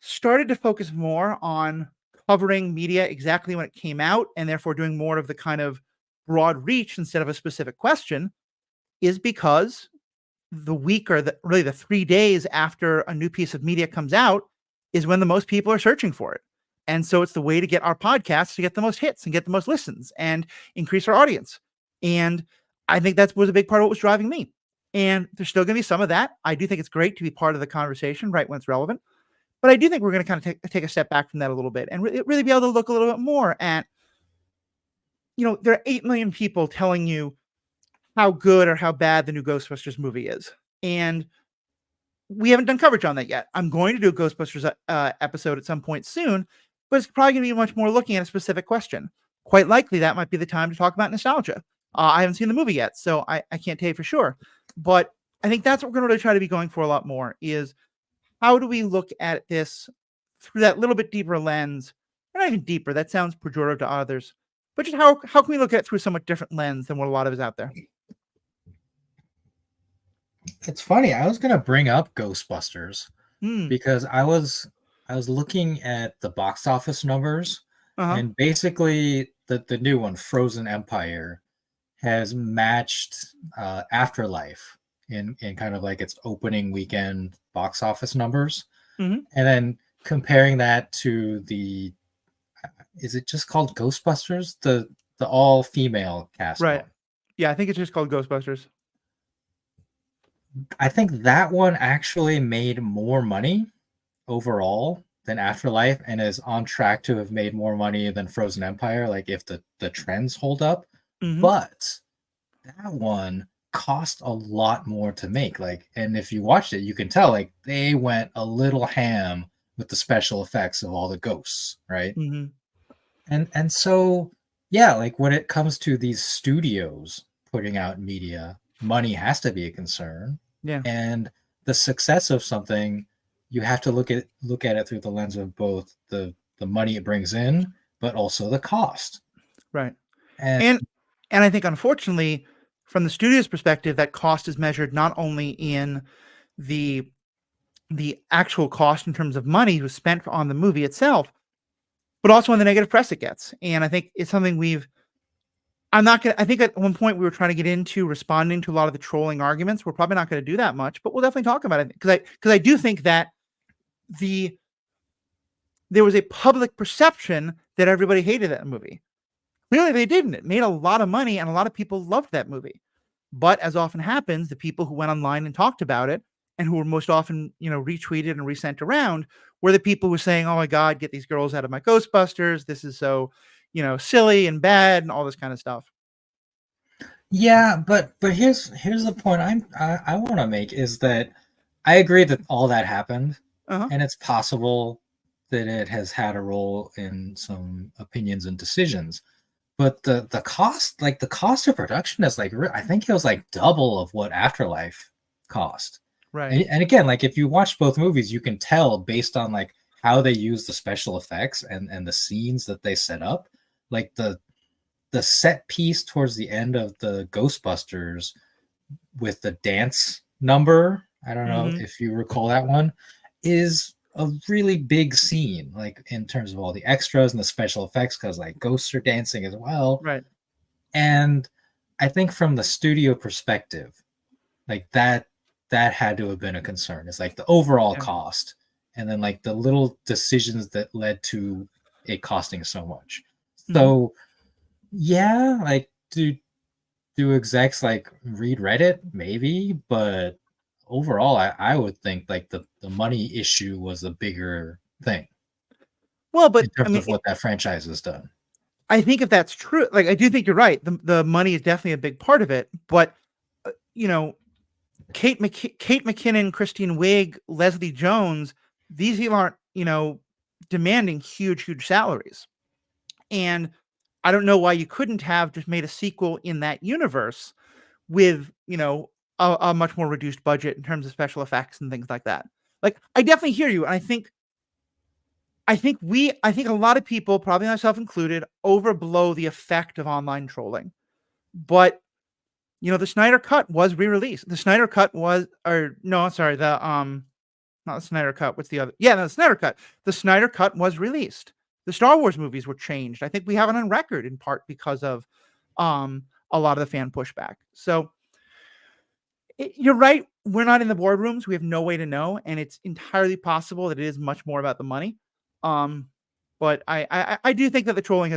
[SPEAKER 1] started to focus more on covering media exactly when it came out and therefore doing more of the kind of broad reach instead of a specific question is because the week or really the 3 days after a new piece of media comes out is when the most people are searching for it. And so it's the way to get our podcasts to get the most hits and get the most listens and increase our audience. And I think that was a big part of what was driving me. And there's still going to be some of that. I do think it's great to be part of the conversation right when it's relevant. But I do think we're going to kind of take a step back from that a little bit and really be able to look a little bit more at, there are 8 million people telling you how good or how bad the new Ghostbusters movie is. And we haven't done coverage on that yet. I'm going to do a Ghostbusters episode at some point soon, but it's probably going to be much more looking at a specific question. Quite likely that might be the time to talk about nostalgia. I haven't seen the movie yet, so I can't tell you for sure. But I think that's what we're going to really try to be going for a lot more is how do we look at this through that little bit deeper lens? Or not even deeper, that sounds pejorative to others. But just how can we look at it through a somewhat different lens than what a lot of us out there?
[SPEAKER 2] It's funny. I was gonna bring up Ghostbusters
[SPEAKER 1] Hmm.
[SPEAKER 2] because I was looking at the box office numbers,
[SPEAKER 1] Uh-huh.
[SPEAKER 2] and basically the new one, Frozen Empire, has matched Afterlife in kind of like its opening weekend box office numbers,
[SPEAKER 1] Hmm.
[SPEAKER 2] and then comparing that to the is it just called Ghostbusters, the all female cast
[SPEAKER 1] Right.
[SPEAKER 2] one.
[SPEAKER 1] Yeah, I think it's just called Ghostbusters.
[SPEAKER 2] I think that one actually made more money overall than Afterlife and is on track to have made more money than Frozen Empire, like if the trends hold up.
[SPEAKER 1] Hmm.
[SPEAKER 2] But that one cost a lot more to make. Like, and if you watched it, you can tell like they went a little ham with the special effects of all the ghosts, right?
[SPEAKER 1] Hmm.
[SPEAKER 2] And so yeah, like when it comes to these studios putting out media, money has to be a concern.
[SPEAKER 1] Yeah.
[SPEAKER 2] And the success of something, you have to look at it through the lens of both the money it brings in, but also the cost.
[SPEAKER 1] Right.
[SPEAKER 2] And
[SPEAKER 1] And I think unfortunately, from the studio's perspective, that cost is measured not only in the actual cost in terms of money was spent on the movie itself, but also on the negative press it gets. And I think it's something we've I'm not gonna I think at one point we were trying to get into responding to a lot of the trolling arguments. We're probably not gonna do that much, but we'll definitely talk about it because I do think that the there was a public perception that everybody hated that movie. Clearly they didn't. It made a lot of money and a lot of people loved that movie. But as often happens, the people who went online and talked about it and who were most often, retweeted and resent around were the people who were saying, "Oh my God, get these girls out of my Ghostbusters. This is so, silly and bad and all this kind of stuff."
[SPEAKER 2] yeah, but here's the point I want to make is that I agree that all that happened,
[SPEAKER 1] Uh-huh.
[SPEAKER 2] and it's possible that it has had a role in some opinions and decisions. But the cost, like the cost of production, is like I think it was like double of what Afterlife cost.
[SPEAKER 1] Right.
[SPEAKER 2] And again, like if you watch both movies, you can tell based on like how they use the special effects and the scenes that they set up, like the set piece towards the end of the Ghostbusters with the dance number. I don't know
[SPEAKER 1] Mhm.
[SPEAKER 2] if you recall that one, is a really big scene, like in terms of all the extras and the special effects, because like ghosts are dancing as well.
[SPEAKER 1] Right.
[SPEAKER 2] And I think from the studio perspective, like that had to have been a concern. It's like the overall
[SPEAKER 1] Yeah.
[SPEAKER 2] cost, and then like the little decisions that led to it costing so much.
[SPEAKER 1] Mhm.
[SPEAKER 2] So yeah, like do execs like read Reddit? Maybe, but overall, I would think like the money issue was a bigger thing
[SPEAKER 1] Well,
[SPEAKER 2] in
[SPEAKER 1] but I
[SPEAKER 2] terms
[SPEAKER 1] mean,
[SPEAKER 2] of what that franchise has done.
[SPEAKER 1] I think if that's true, like I do think you're right. The money is definitely a big part of it, but uh, you know, Kate McKinnon, Christine Wiig, Leslie Jones, these people aren't, demanding huge salaries. And I don't know why you couldn't have just made a sequel in that universe with, a much more reduced budget in terms of special effects and things like that. Like, I definitely hear you. And I think a lot of people, probably myself included, overblow the effect of online trolling. But the Snyder Cut was re-released. The Snyder Cut was, or no, sorry, not the Snyder Cut. What's the other? Yeah, no, the Snyder Cut. The Snyder Cut was released. The Star Wars movies were changed. I think we have it on record in part because of a lot of the fan pushback. So you're right. We're not in the boardrooms. We have no way to know, and it's entirely possible that it is much more about the money. Um, but I do think that the trolling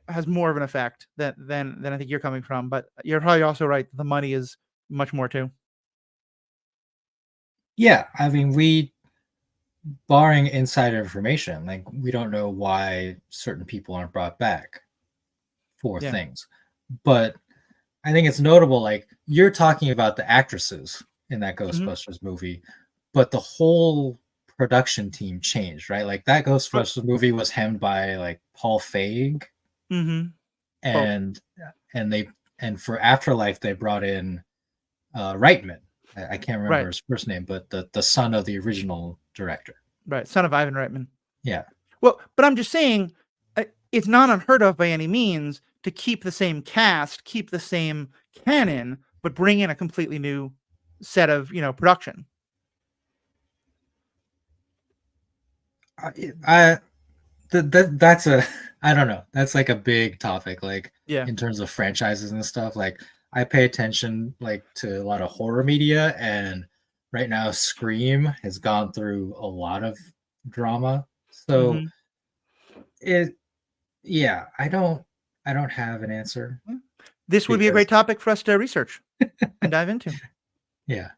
[SPEAKER 1] has more of an effect than I think you're coming from. But you're probably also right. The money is much more too.
[SPEAKER 2] Yeah, I mean, we barring insider information, like we don't know why certain people aren't brought back for
[SPEAKER 1] Yeah.
[SPEAKER 2] things, but I think it's notable. Like you're talking about the actresses in that
[SPEAKER 1] Hmm.
[SPEAKER 2] Ghostbusters movie, but the whole production team changed, right? Like that Ghostbusters movie was hemmed by like Paul Feig,
[SPEAKER 1] Mm-hmm. Oh,
[SPEAKER 2] and they and for Afterlife they brought in Reitman. I can't remember
[SPEAKER 1] right,
[SPEAKER 2] his first name, but the son of the original director.
[SPEAKER 1] right. Son of Ivan Reitman.
[SPEAKER 2] Yeah,
[SPEAKER 1] Well, but I'm just saying, it's not unheard of by any means to keep the same cast, keep the same canon, but bring in a completely new set of production.
[SPEAKER 2] I that's a I don't know. That's like a big topic, like
[SPEAKER 1] Yeah.
[SPEAKER 2] in terms of franchises and stuff. Like I pay attention like to a lot of horror media, and right now Scream has gone through a lot of drama. So
[SPEAKER 1] Hmm.
[SPEAKER 2] it yeah, I don't have an answer
[SPEAKER 1] This would be a
[SPEAKER 2] because
[SPEAKER 1] great topic for us to research and dive into.
[SPEAKER 2] yeah.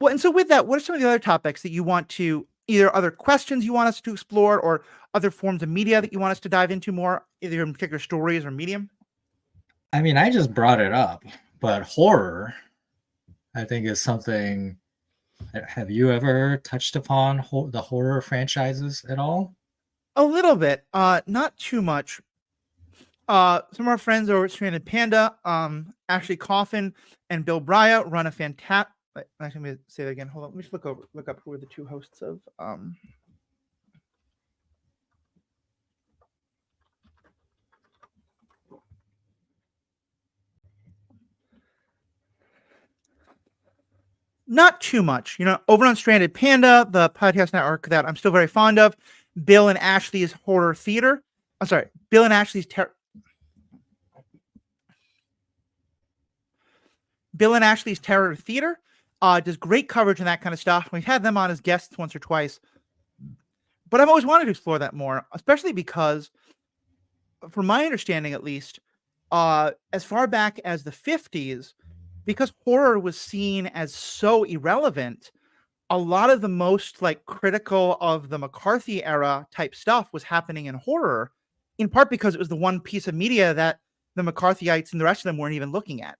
[SPEAKER 1] Well, and so with that, what are some of the other topics that you want to either other questions you want us to explore or other forms of media that you want us to dive into more, either in particular stories or medium?
[SPEAKER 2] I mean, I just brought it up, but horror I think is something. Have you ever touched upon the horror franchises at all?
[SPEAKER 1] A little bit, not too much. Some of our friends over at Stranded Panda, Ashley Coffin and Bill Brya run a fantastic. Actually, let me say that again. Hold on. Let me just look up who are the two hosts of. Not too much, over on Stranded Panda, the podcast network that I'm still very fond of. Bill and Ashley's Horror Theater. I'm sorry, Bill and Ashley's Bill and Ashley's Terror Theater. Does great coverage on that kind of stuff. We've had them on as guests once or twice, but I've always wanted to explore that more, especially because, from my understanding at least, as far back as the 50s, because horror was seen as so irrelevant, a lot of the most like critical of the McCarthy era type stuff was happening in horror, in part because it was the one piece of media that the McCarthyites and the rest of them weren't even looking at.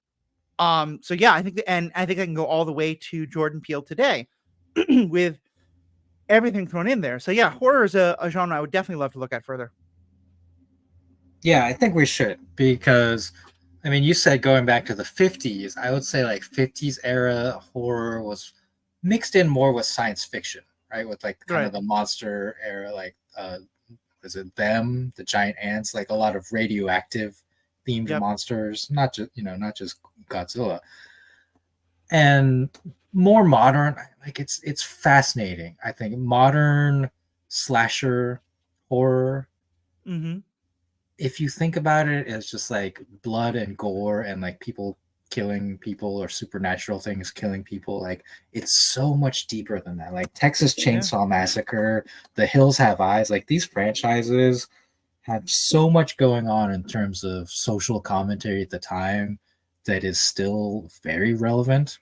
[SPEAKER 1] So yeah, I think I can go all the way to Jordan Peele today with everything thrown in there. So yeah, horror is a genre I would definitely love to look at further.
[SPEAKER 2] Yeah, I think we should because I mean, you said going back to the 50s. I would say like 50s era horror was mixed in more with science fiction, right? With like kind of
[SPEAKER 1] Right.
[SPEAKER 2] the monster era, like is it them, the giant ants, like a lot of radioactive themed
[SPEAKER 1] Yep.
[SPEAKER 2] monsters, not just not just Godzilla. And more modern, like it's fascinating. I think modern slasher horror,
[SPEAKER 1] Mm-hmm.
[SPEAKER 2] if you think about it as just like blood and gore and like people killing people or supernatural things killing people, like it's so much deeper than that. Like Texas
[SPEAKER 1] Yeah.
[SPEAKER 2] Chainsaw Massacre, The Hills Have Eyes, like these franchises have so much going on in terms of social commentary at the time that is still very relevant.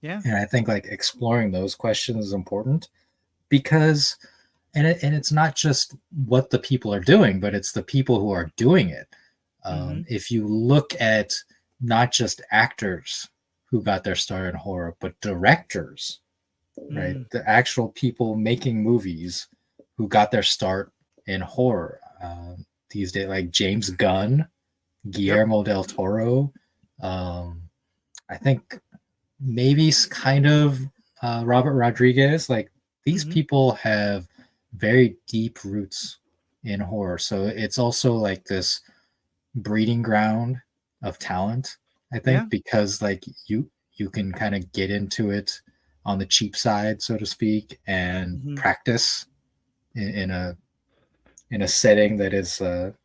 [SPEAKER 1] Yeah.
[SPEAKER 2] And I think like exploring those questions is important because and it's not just what the people are doing, but it's the people who are doing it.
[SPEAKER 1] Mm-hmm.
[SPEAKER 2] If you look at not just actors who got their start in horror, but directors, right?
[SPEAKER 1] Mm.
[SPEAKER 2] The actual people making movies who got their start in horror these days, like James Gunn,
[SPEAKER 1] Yep.
[SPEAKER 2] Guillermo del Toro. Um, I think maybe kind of Robert Rodriguez. Like these
[SPEAKER 1] Mm-hmm.
[SPEAKER 2] people have very deep roots in horror. So it's also like this breeding ground of talent, I
[SPEAKER 1] Yeah.
[SPEAKER 2] think, because like you can kind of get into it on the cheap side, so to speak, and
[SPEAKER 1] Mm-hmm.
[SPEAKER 2] practice in a setting that is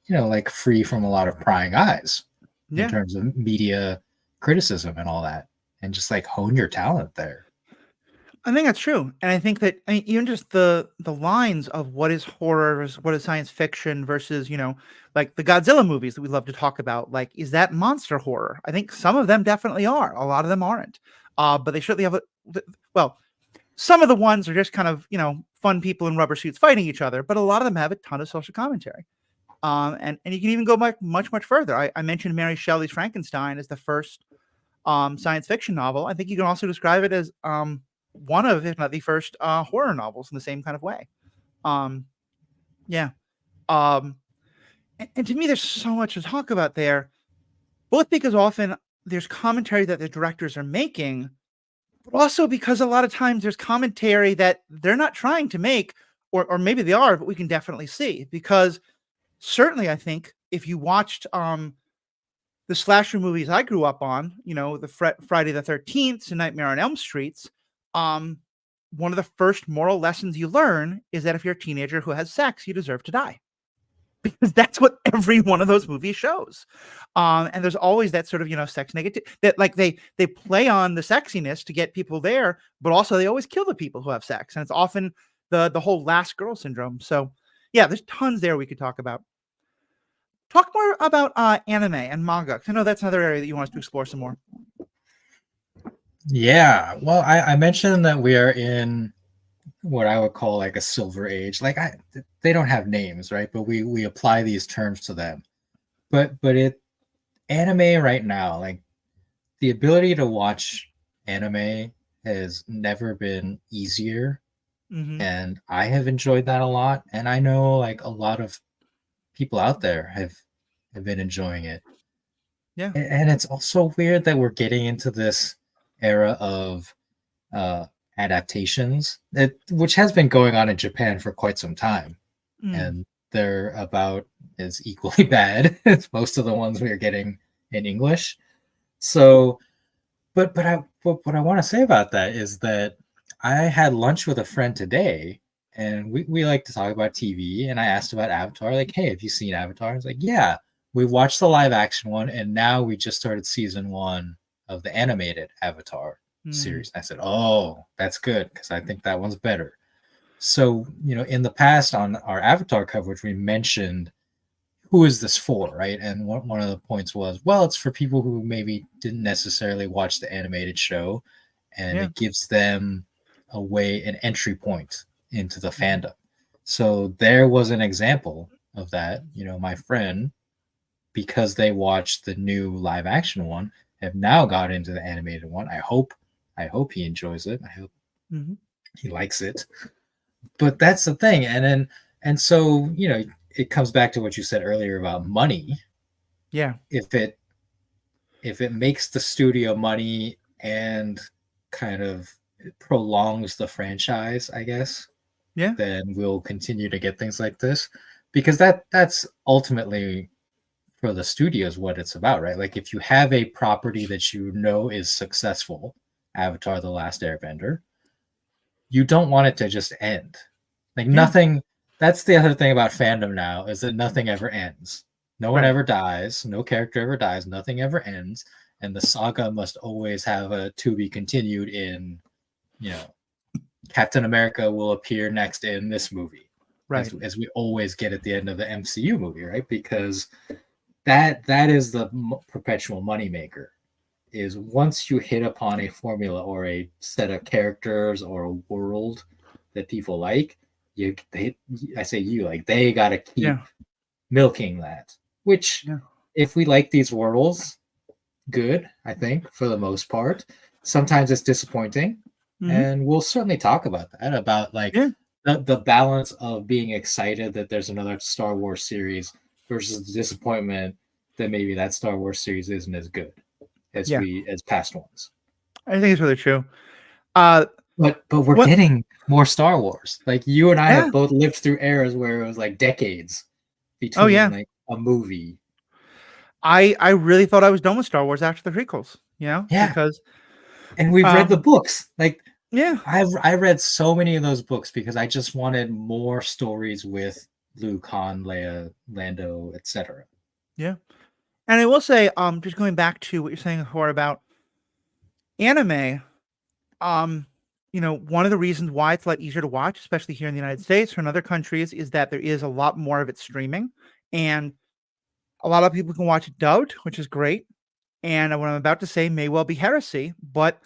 [SPEAKER 2] like free from a lot of prying eyes in
[SPEAKER 1] Yeah.
[SPEAKER 2] terms of media criticism and all that, and just like hone your talent there.
[SPEAKER 1] I think that's true, and I think that even just the lines of what is horror, what is science fiction versus like the Godzilla movies that we love to talk about. Like, is that monster horror? I think some of them definitely are. A lot of them aren't. But they certainly have well, some of the ones are just kind of fun people in rubber suits fighting each other, but a lot of them have a ton of social commentary. And you can even go much further. I mentioned Mary Shelley's Frankenstein as the first science fiction novel, I think you can also describe it as one of, if not the first, horror novels in the same kind of way. Um, yeah. Um, and to me, there's so much to talk about there, both because often there's commentary that the directors are making, but also because a lot of times there's commentary that they're not trying to make, or maybe they are, but we can definitely see. Because certainly, I think if you watched the slasher movies I grew up on, the Friday the 13th and Nightmare on Elm Streets, um, one of the first moral lessons you learn is that if you're a teenager who has sex, you deserve to die. Because that's what every one of those movies shows. And there's always that sort of, sex negative, that like they play on the sexiness to get people there, but also they always kill the people who have sex. And it's often the whole last girl syndrome. So yeah, there's tons there we could talk about. Talk more about anime and manga, 'cause I know that's another area that you want us to explore some more.
[SPEAKER 2] Yeah, well, I mentioned that we are in what I would call like a silver age. Like they don't have names, right? But we apply these terms to them. But it anime right now, like the ability to watch anime has never been easier,
[SPEAKER 1] Hmm.
[SPEAKER 2] and I have enjoyed that a lot. And I know like a lot of people out there have been enjoying it.
[SPEAKER 1] Yeah.
[SPEAKER 2] And it's also weird that we're getting into this era of uh, adaptations, which has been going on in Japan for quite some time,
[SPEAKER 1] Mm.
[SPEAKER 2] and they're about as equally bad as most of the ones we are getting in English. So, what I want to say about that is that I had lunch with a friend today, and we like to talk about TV, and I asked about Avatar, like, hey, have you seen Avatar? It's like, yeah, we watched the live action one, and now we just started season one of the animated Avatar
[SPEAKER 1] Mm.
[SPEAKER 2] series. I said, oh, that's good because I think that one's better. So, in the past on our Avatar coverage, we mentioned who is this for, right? And one of the points was, well, it's for people who maybe didn't necessarily watch the animated show, and
[SPEAKER 1] Yeah.
[SPEAKER 2] it gives them an entry point into the
[SPEAKER 1] Mhm.
[SPEAKER 2] fandom. So there was an example of that. My friend, because they watched the new live action one, have now got into the animated one. I hope he enjoys it. I hope
[SPEAKER 1] Mhm.
[SPEAKER 2] he likes it. But that's the thing. And so, it comes back to what you said earlier about money.
[SPEAKER 1] Yeah.
[SPEAKER 2] If it if it makes the studio money and kind of prolongs the franchise, I guess,
[SPEAKER 1] Yeah.
[SPEAKER 2] then we'll continue to get things like this, because that's ultimately for the studios what it's about, right? Like if you have a property that is successful, Avatar: The Last Airbender, you don't want it to just end. Like
[SPEAKER 1] Yeah.
[SPEAKER 2] nothing. That's the other thing about fandom now, is that nothing ever ends. No one
[SPEAKER 1] Right.
[SPEAKER 2] ever dies. No character ever dies. Nothing ever ends, and the saga must always have a to be continued in. You know, Captain America will appear next in this movie,
[SPEAKER 1] Right.
[SPEAKER 2] as we always get at the end of the MCU movie, right? Because that is the perpetual moneymaker. Is once you hit upon a formula or a set of characters or a world that people like, I say you, like, they got to
[SPEAKER 1] Yeah.
[SPEAKER 2] keep milking that. Which,
[SPEAKER 1] Yeah.
[SPEAKER 2] if we like these worlds, good, I think, for the most part. Sometimes it's disappointing,
[SPEAKER 1] Mhm.
[SPEAKER 2] and we'll certainly talk about that, about like
[SPEAKER 1] Yeah.
[SPEAKER 2] the balance of being excited that there's another Star Wars series versus the disappointment that maybe that Star Wars series isn't as good
[SPEAKER 1] Yeah.
[SPEAKER 2] as past ones.
[SPEAKER 1] I think it's really true. Uh,
[SPEAKER 2] But we're
[SPEAKER 1] what
[SPEAKER 2] getting more Star Wars. Like you and I
[SPEAKER 1] Yeah.
[SPEAKER 2] have both lived through eras where it was like decades
[SPEAKER 1] Oh,
[SPEAKER 2] between
[SPEAKER 1] yeah.
[SPEAKER 2] like a movie.
[SPEAKER 1] I really thought I was done with Star Wars after the prequels,
[SPEAKER 2] Yeah,
[SPEAKER 1] because,
[SPEAKER 2] and we've read the
[SPEAKER 1] um
[SPEAKER 2] books. Like
[SPEAKER 1] yeah.
[SPEAKER 2] I read so many of those books because I just wanted more stories with Luke, Han, Leia, Lando, etc.
[SPEAKER 1] Yeah. And I will say, just going back to what you're saying before about anime, um, one of the reasons why it's a lot easier to watch, especially here in the United States or in other countries, is that there is a lot more of it streaming, and a lot of people can watch it dubbed, which is great. And what I'm about to say may well be heresy, but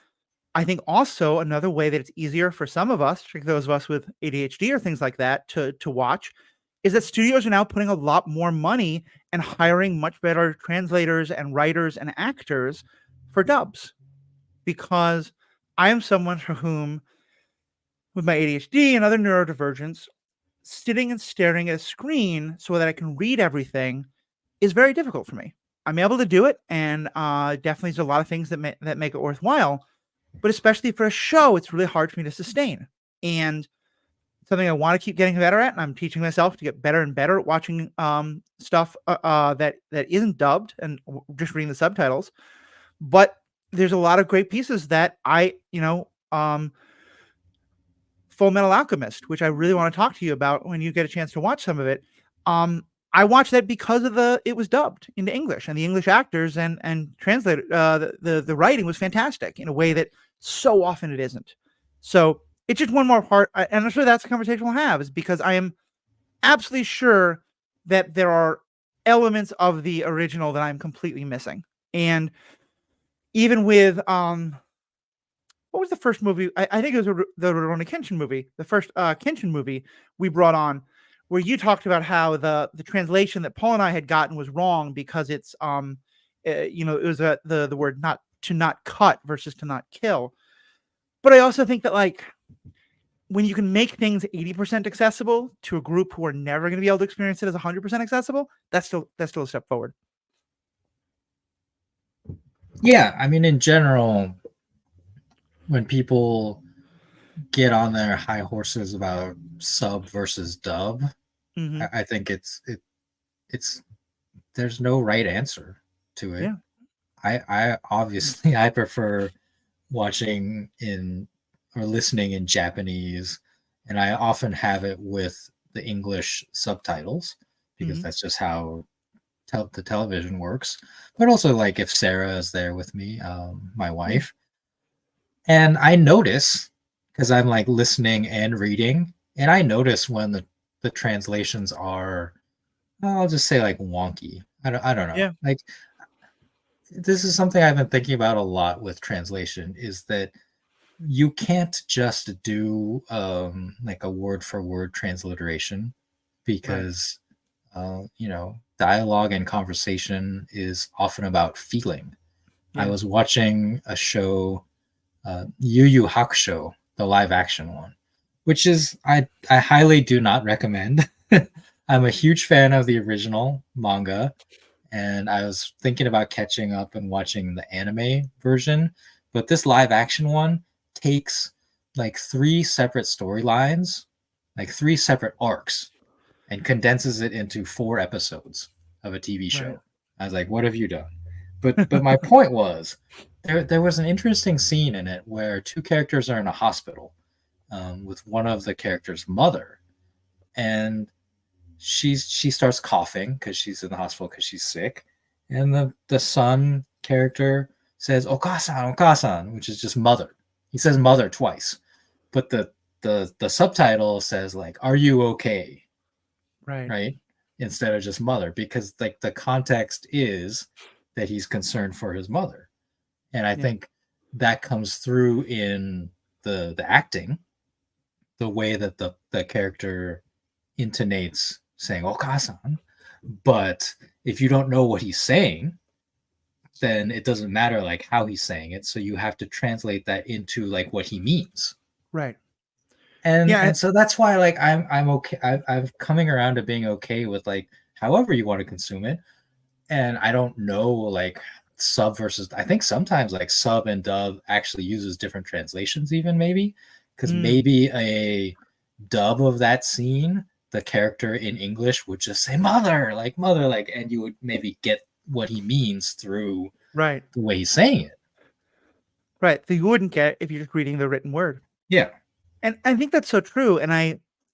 [SPEAKER 1] I think also another way that it's easier for some of us, particularly those of us with ADHD or things like that, to watch, is that studios are now putting a lot more money and hiring much better translators and writers and actors for dubs because I am someone for whom, with my ADHD and other neurodivergence, sitting and staring at a screen so that I can read everything is very difficult for me. I'm able to do it, and definitely there's a lot of things that make it worthwhile. But especially for a show, it's really hard for me to sustain. And something I want to keep getting better at, and I'm teaching myself to get better and better at watching stuff that isn't dubbed and just reading the subtitles. But there's a lot of great pieces that Full Metal Alchemist, which I really want to talk to you about when you get a chance to watch some of it. I watched that because of it was dubbed into English, and the English actors and translator the writing was fantastic in a way that so often it isn't. So it's just one more part, and I'm sure that's the conversation we'll have, is because I am absolutely sure that there are elements of the original that I'm completely missing. And even with what was the first movie? I think it was the Rurouni Kenshin movie, the first Kenshin movie we brought on, where you talked about how the translation that Paul and I had gotten was wrong because it's it was the word not cut versus to not kill. But I also think that, like, when you can make things 80% accessible to a group who are never going to be able to experience it as 100% accessible, that's still a step forward.
[SPEAKER 2] Yeah, I mean, in general, when people get on their high horses about sub versus dub,
[SPEAKER 1] Mm-hmm.
[SPEAKER 2] I think it's there's no right answer to it.
[SPEAKER 1] Yeah.
[SPEAKER 2] I obviously I prefer watching in or listening in Japanese, and I often have it with the English subtitles because
[SPEAKER 1] Mm-hmm.
[SPEAKER 2] that's just how the television works. But also, like, if Sarah is there with me, my
[SPEAKER 1] Yeah.
[SPEAKER 2] wife, and I notice because I'm like listening and reading, and I notice when the translations are, I'll just say, like, wonky. I don't know.
[SPEAKER 1] Yeah.
[SPEAKER 2] Like, this is something I've been thinking about a lot with translation, is that you can't just do like a word for word transliteration
[SPEAKER 1] Right.
[SPEAKER 2] because dialogue and conversation is often about feeling. I
[SPEAKER 1] Yeah.
[SPEAKER 2] was watching a show, Yu Yu Hakusho, the live action one, which is I highly do not recommend. I'm a huge fan of the original manga, and I was thinking about catching up and watching the anime version, but this live action one takes like three separate storylines, like three separate arcs, and condenses it into 4 episodes of a TV
[SPEAKER 1] Right.
[SPEAKER 2] show. I was like, "What have you done?" But my point was, there was an interesting scene in it where two characters are in a hospital, with one of the characters' mother, and she starts coughing because she's in the hospital because she's sick, and the son character says "Okasan, Okasan," which is just mother. He says mother twice, but the subtitle says, like, "Are you okay?"
[SPEAKER 1] Right.
[SPEAKER 2] Right, instead of just mother, because like the context is that he's concerned for his mother, and I
[SPEAKER 1] Yeah.
[SPEAKER 2] think that comes through in the acting, the way that the character intonates saying "Okasan," but if you don't know what he's saying, then it doesn't matter like how he's saying it. So you have to translate that into like what he means.
[SPEAKER 1] Right.
[SPEAKER 2] And
[SPEAKER 1] Yeah.
[SPEAKER 2] and so that's why, like, I'm okay. I'm coming around to being okay with, like, however you want to consume it. And I don't know, like, sub versus, I think sometimes like sub and dub actually uses different translations, even maybe because
[SPEAKER 1] Mm,
[SPEAKER 2] maybe a dub of that scene, the character in English would just say mother, like, and you would maybe get what he means through
[SPEAKER 1] right.
[SPEAKER 2] the way he's saying it.
[SPEAKER 1] Right. That you wouldn't get if you're just reading the written word.
[SPEAKER 2] Yeah.
[SPEAKER 1] And I think that's so true. And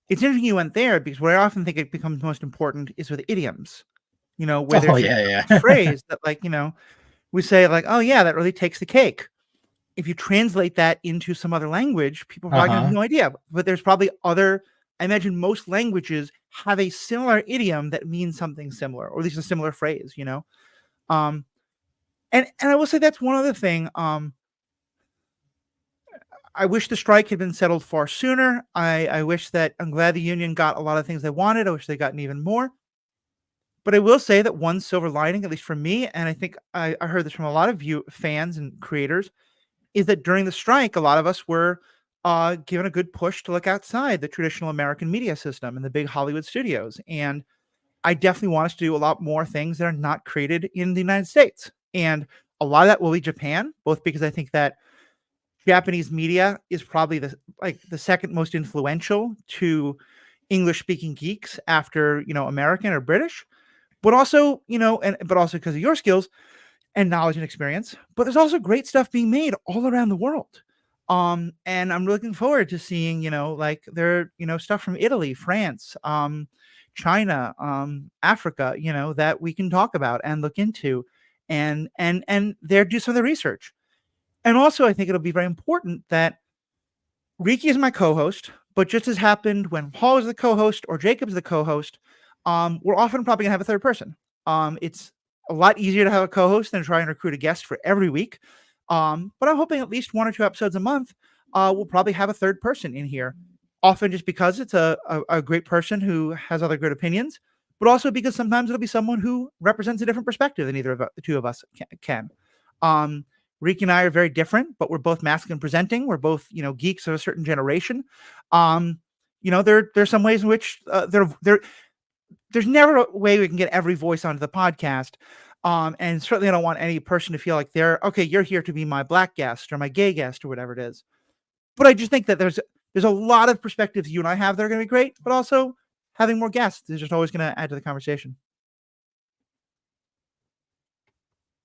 [SPEAKER 1] it's interesting you went there because where I often think it becomes most important is with idioms, where
[SPEAKER 2] Oh
[SPEAKER 1] there's
[SPEAKER 2] yeah,
[SPEAKER 1] a
[SPEAKER 2] yeah.
[SPEAKER 1] phrase that, like, we say, like, oh yeah, that really takes the cake. If you translate that into some other language, people probably have
[SPEAKER 2] Uh-huh.
[SPEAKER 1] no idea. But there's probably I imagine most languages have a similar idiom that means something similar, or at least a similar phrase. Um, and I will say that's one other thing. I wish the strike had been settled far sooner. I wish that I'm glad the union got a lot of things they wanted. I wish they gotten even more. But I will say that one silver lining, at least for me, and I think I heard this from a lot of you fans and creators, is that during the strike, a lot of us were given a good push to look outside the traditional American media system and the big Hollywood studios. And I definitely want us to do a lot more things that are not created in the United States. And a lot of that will be Japan, both because I think that Japanese media is probably the second most influential to English speaking geeks after, American or British, but also, but also because of your skills and knowledge and experience. But there's also great stuff being made all around the world. And I'm looking forward to seeing, stuff from Italy, France, China, Africa, that we can talk about and look into and there do some of the research. And also I think it'll be very important that Riki is my co-host, but just as happened when Paul is the co-host or Jacob's the co-host, we're often probably gonna have a third person. It's a lot easier to have a co-host than try and recruit a guest for every week. But I'm hoping at least 1 or 2 episodes a month, we'll probably have a third person in here. Often just because it's a great person who has other good opinions, but also because sometimes it'll be someone who represents a different perspective than either of the two of us can. Riki and I are very different, but we're both masculine presenting. We're both, geeks of a certain generation. There's some ways in which there's never a way we can get every voice onto the podcast. And certainly I don't want any person to feel like you're here to be my black guest or my gay guest or whatever it is. But I just think that there's a lot of perspectives you and I have that are going to be great, but also having more guests is just always going to add to the conversation.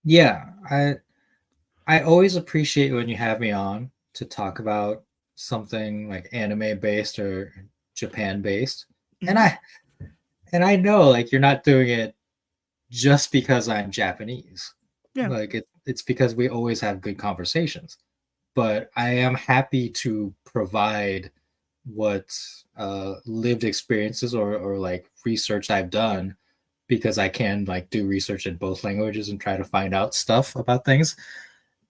[SPEAKER 2] Yeah, I always appreciate when you have me on to talk about something like anime based or Japan based.
[SPEAKER 1] Mm-hmm.
[SPEAKER 2] And I know like you're not doing it just because I'm Japanese.
[SPEAKER 1] Yeah.
[SPEAKER 2] Like it's because we always have good conversations. But I am happy to provide what lived experiences or like research I've done, because I can like do research in both languages and try to find out stuff about things.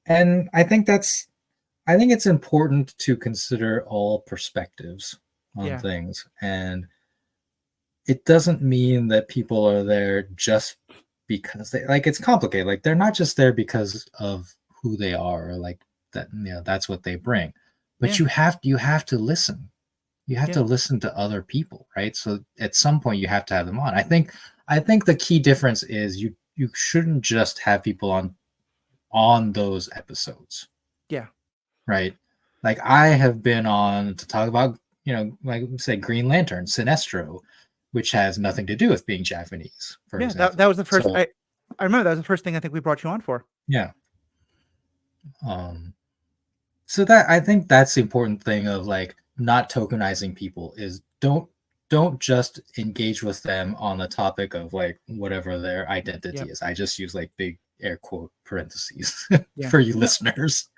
[SPEAKER 2] And I think it's important to consider all perspectives on things. And it doesn't mean that people are there just because they like, it's complicated. Like they're not just there because of who they are or like that, that's what they bring. But you have to listen. You have to listen to other people, right? So at some point you have to have them on. I think the key difference is you shouldn't just have people on those episodes.
[SPEAKER 1] Yeah.
[SPEAKER 2] Right. Like I have been on to talk about, like say Green Lantern, Sinestro, which has nothing to do with being Japanese, for example.
[SPEAKER 1] That was the first. So, I remember that was the first thing I think we brought you on for.
[SPEAKER 2] Yeah. So that I think that's the important thing of like not tokenizing people is don't just engage with them on the topic of like whatever their identity is. I just use like big air quote parentheses for you listeners.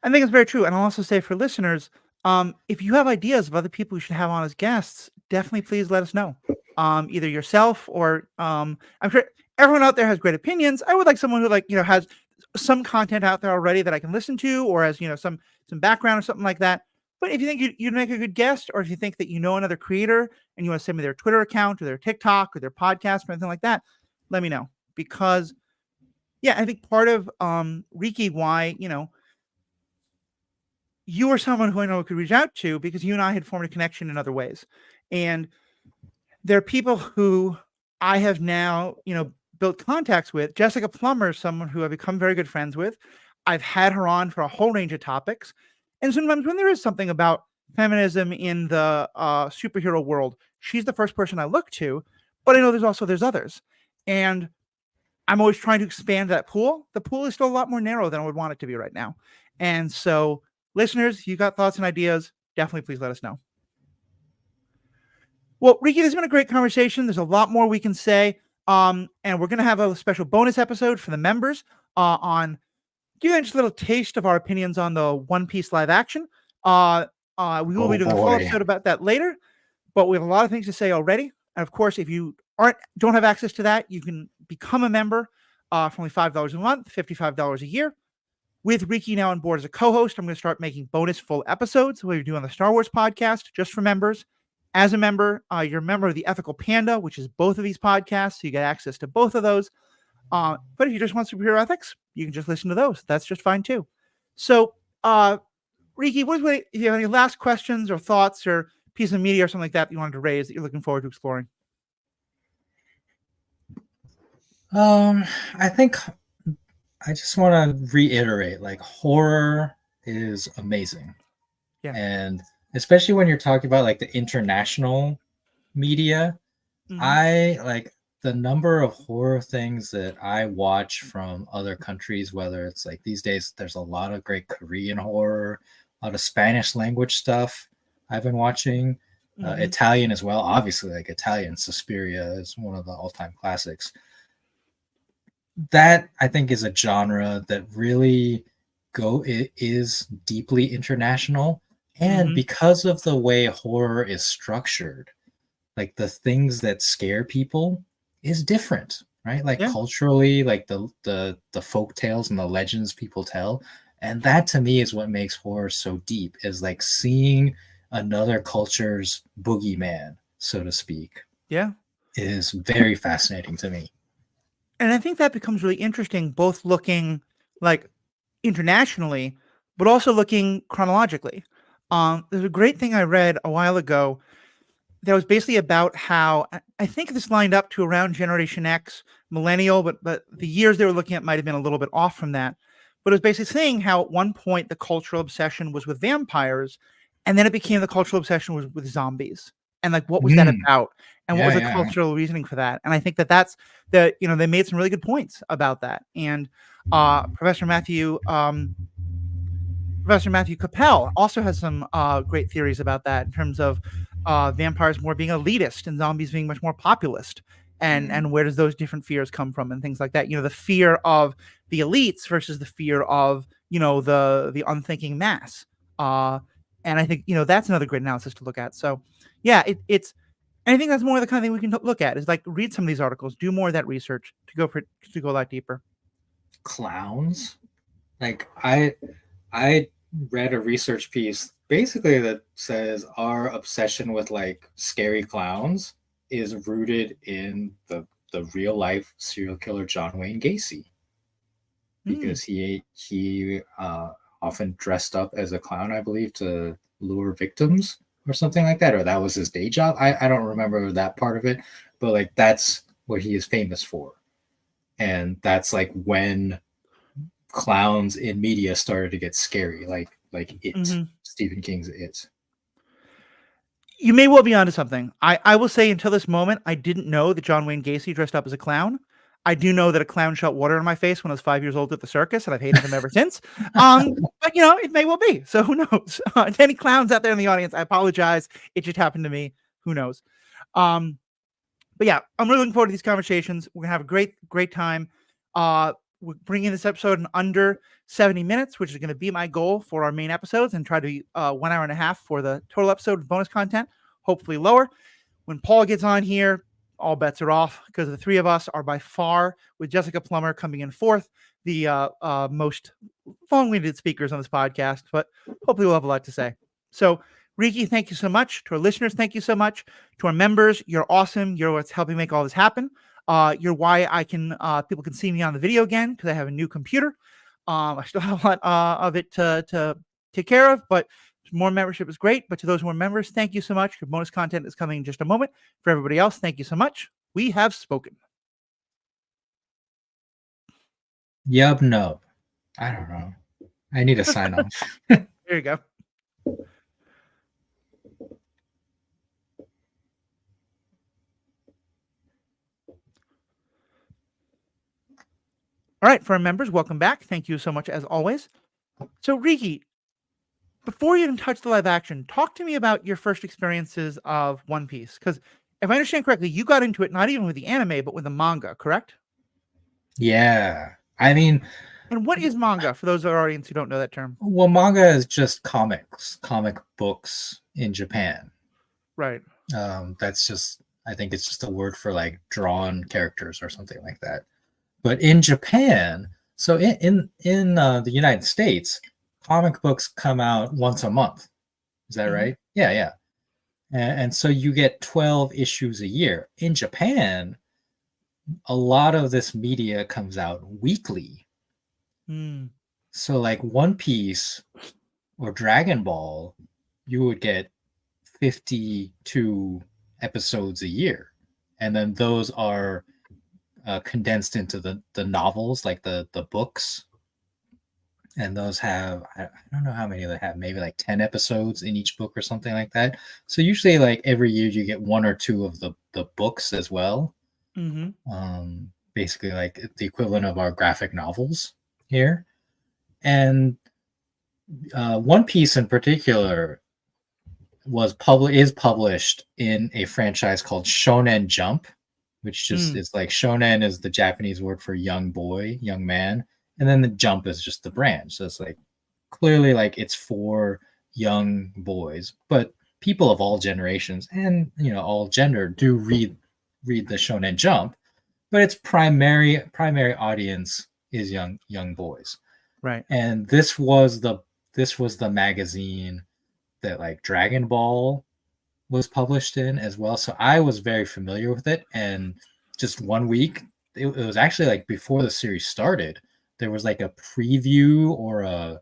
[SPEAKER 1] I think it's very true. And I'll also say for listeners, if you have ideas of other people we should have on as guests, definitely please let us know. Either yourself or I'm sure everyone out there has great opinions. I would like someone who has some content out there already that I can listen to, or has some background or something like that. But if you think you'd make a good guest, or if you think that you know another creator and you want to send me their Twitter account or their TikTok or their podcast or anything like that, let me know. Because I think part of Riki, why you are someone who I know I could reach out to, because you and I had formed a connection in other ways. And there are people who I have now, built contacts with. Jessica Plummer is someone who I've become very good friends with. I've had her on for a whole range of topics. And sometimes when there is something about feminism in the superhero world, she's the first person I look to. But I know there's others. And I'm always trying to expand that pool. The pool is still a lot more narrow than I would want it to be right now. And so, listeners, you got thoughts and ideas, definitely please let us know. Well, Riki, this has been a great conversation. There's a lot more we can say. And we're going to have a special bonus episode for the members on giving just a little taste of our opinions on the One Piece live action. We will be doing a full episode about that later, but we have a lot of things to say already. And of course, if you don't have access to that, you can become a member for only $5 a month, $55 a year. With Riki now on board as a co-host, I'm going to start making bonus full episodes. We'll do on the Star Wars podcast just for members, as a member. You're a member of the Ethical Panda, which is both of these podcasts, so you get access to both of those. But if you just want superhero ethics, you can just listen to those. That's just fine too. So, Riki, if you have any last questions or thoughts or piece of media or something like that you wanted to raise that you're looking forward to exploring?
[SPEAKER 2] I think I just want to reiterate, like, horror is amazing.
[SPEAKER 1] Yeah.
[SPEAKER 2] And especially when you're talking about like the international media,
[SPEAKER 1] Mm-hmm.
[SPEAKER 2] I like the number of horror things that I watch from other countries, whether it's like these days, there's a lot of great Korean horror, a lot of Spanish language stuff I've been watching,
[SPEAKER 1] Mm-hmm.
[SPEAKER 2] Italian as well. Obviously, like Italian, Suspiria is one of the all time classics. That I think is a genre that really it is deeply international, and
[SPEAKER 1] Mm-hmm.
[SPEAKER 2] because of the way horror is structured, like the things that scare people is different, right? Like
[SPEAKER 1] Yeah.
[SPEAKER 2] culturally, like the folk tales and the legends people tell, and that to me is what makes horror so deep, is like seeing another culture's boogeyman, so to speak,
[SPEAKER 1] Yeah.
[SPEAKER 2] is very fascinating to me.
[SPEAKER 1] And I think that becomes really interesting, both looking like internationally, but also looking chronologically. There's a great thing I read a while ago that was basically about how I think this lined up to around Generation X, millennial, but the years they were looking at might have been a little bit off from that. But it was basically saying how at one point the cultural obsession was with vampires, and then it became the cultural obsession was with zombies. And like, what was that
[SPEAKER 2] Mm,
[SPEAKER 1] about? And what
[SPEAKER 2] yeah,
[SPEAKER 1] was the
[SPEAKER 2] yeah.
[SPEAKER 1] cultural reasoning for that? And I think that that's the they made some really good points about that. And Professor Matthew Capel also has some great theories about that in terms of vampires more being elitist and zombies being much more populist, and where does those different fears come from and things like that. The fear of the elites versus the fear of the unthinking mass. And I think that's another great analysis to look at. So yeah, it's and I think that's more the kind of thing we can look at is like read some of these articles, do more of that research to go a lot deeper.
[SPEAKER 2] Clowns. Like I read a research piece basically that says our obsession with like scary clowns is rooted in the real life serial killer John Wayne Gacy,
[SPEAKER 1] Mm,
[SPEAKER 2] because he often dressed up as a clown, I believe, to lure victims or something like that, or that was his day job. I don't remember that part of it, but like that's what he is famous for. And that's like when clowns in media started to get scary, like It,
[SPEAKER 1] hmm
[SPEAKER 2] Stephen King's It.
[SPEAKER 1] You may well be onto something. I will say until this moment, I didn't know that John Wayne Gacy dressed up as a clown. I do know that a clown shot water in my face when I was 5 years old at the circus, and I've hated him ever since. But it may well be. So who knows? To any clowns out there in the audience, I apologize. It just happened to me. Who knows? Um, but yeah, I'm really looking forward to these conversations. We're gonna have a great time. We're bringing this episode in under 70 minutes, which is going to be my goal for our main episodes, and try to be 1 hour and a half for the total episode with bonus content, hopefully lower. When Paul gets on here, all bets are off because the three of us are by far, with Jessica Plummer coming in fourth, the most long-winded speakers on this podcast, but hopefully we'll have a lot to say. So, Riki, thank you so much. To our listeners, thank you so much. To our members, you're awesome. You're what's helping make all this happen. You're why I can people can see me on the video again because I have a new computer. I still have a lot of it to take care of, but more membership is great. But to those who are members, thank you so much. Your bonus content is coming in just a moment. For everybody else, thank you so much. We have spoken.
[SPEAKER 2] Yub nub. I don't know. I need a sign off.
[SPEAKER 1] There you go. All right, for our members, welcome back. Thank you so much as always. So, Riki, before you even touch the live action, talk to me about your first experiences of One Piece. Because if I understand correctly, you got into it not even with the anime, but with the manga, correct?
[SPEAKER 2] Yeah. I mean,
[SPEAKER 1] And what is manga for those of our audience who don't know that term?
[SPEAKER 2] well, manga is just comic books in Japan.
[SPEAKER 1] Right.
[SPEAKER 2] That's just, I think it's just a word for like drawn characters or something like that. But in Japan, so in the United States, comic books come out once a month. Is that
[SPEAKER 1] Mm-hmm.
[SPEAKER 2] right? Yeah, yeah. And so you get 12 issues a year. In Japan, a lot of this media comes out weekly.
[SPEAKER 1] Mm.
[SPEAKER 2] So like One Piece or Dragon Ball, you would get 52 episodes a year. And then those are condensed into the novels, like the books. And those have, I don't know how many they have, maybe like 10 episodes in each book or something like that. So usually like every year you get one or two of the books as well.
[SPEAKER 1] Mm-hmm.
[SPEAKER 2] Basically like the equivalent of our graphic novels here. And One Piece in particular is published in a franchise called Shonen Jump, which just
[SPEAKER 1] Mm.
[SPEAKER 2] is like shonen is the Japanese word for young boy, young man, and then the Jump is just the brand. So it's like clearly like it's for young boys, but people of all generations and all gender do read the Shonen Jump, but its primary audience is young boys.
[SPEAKER 1] Right.
[SPEAKER 2] And this was the magazine that like Dragon Ball was published in as well. So I was very familiar with it. And just one week, it was actually like before the series started, there was like a preview or a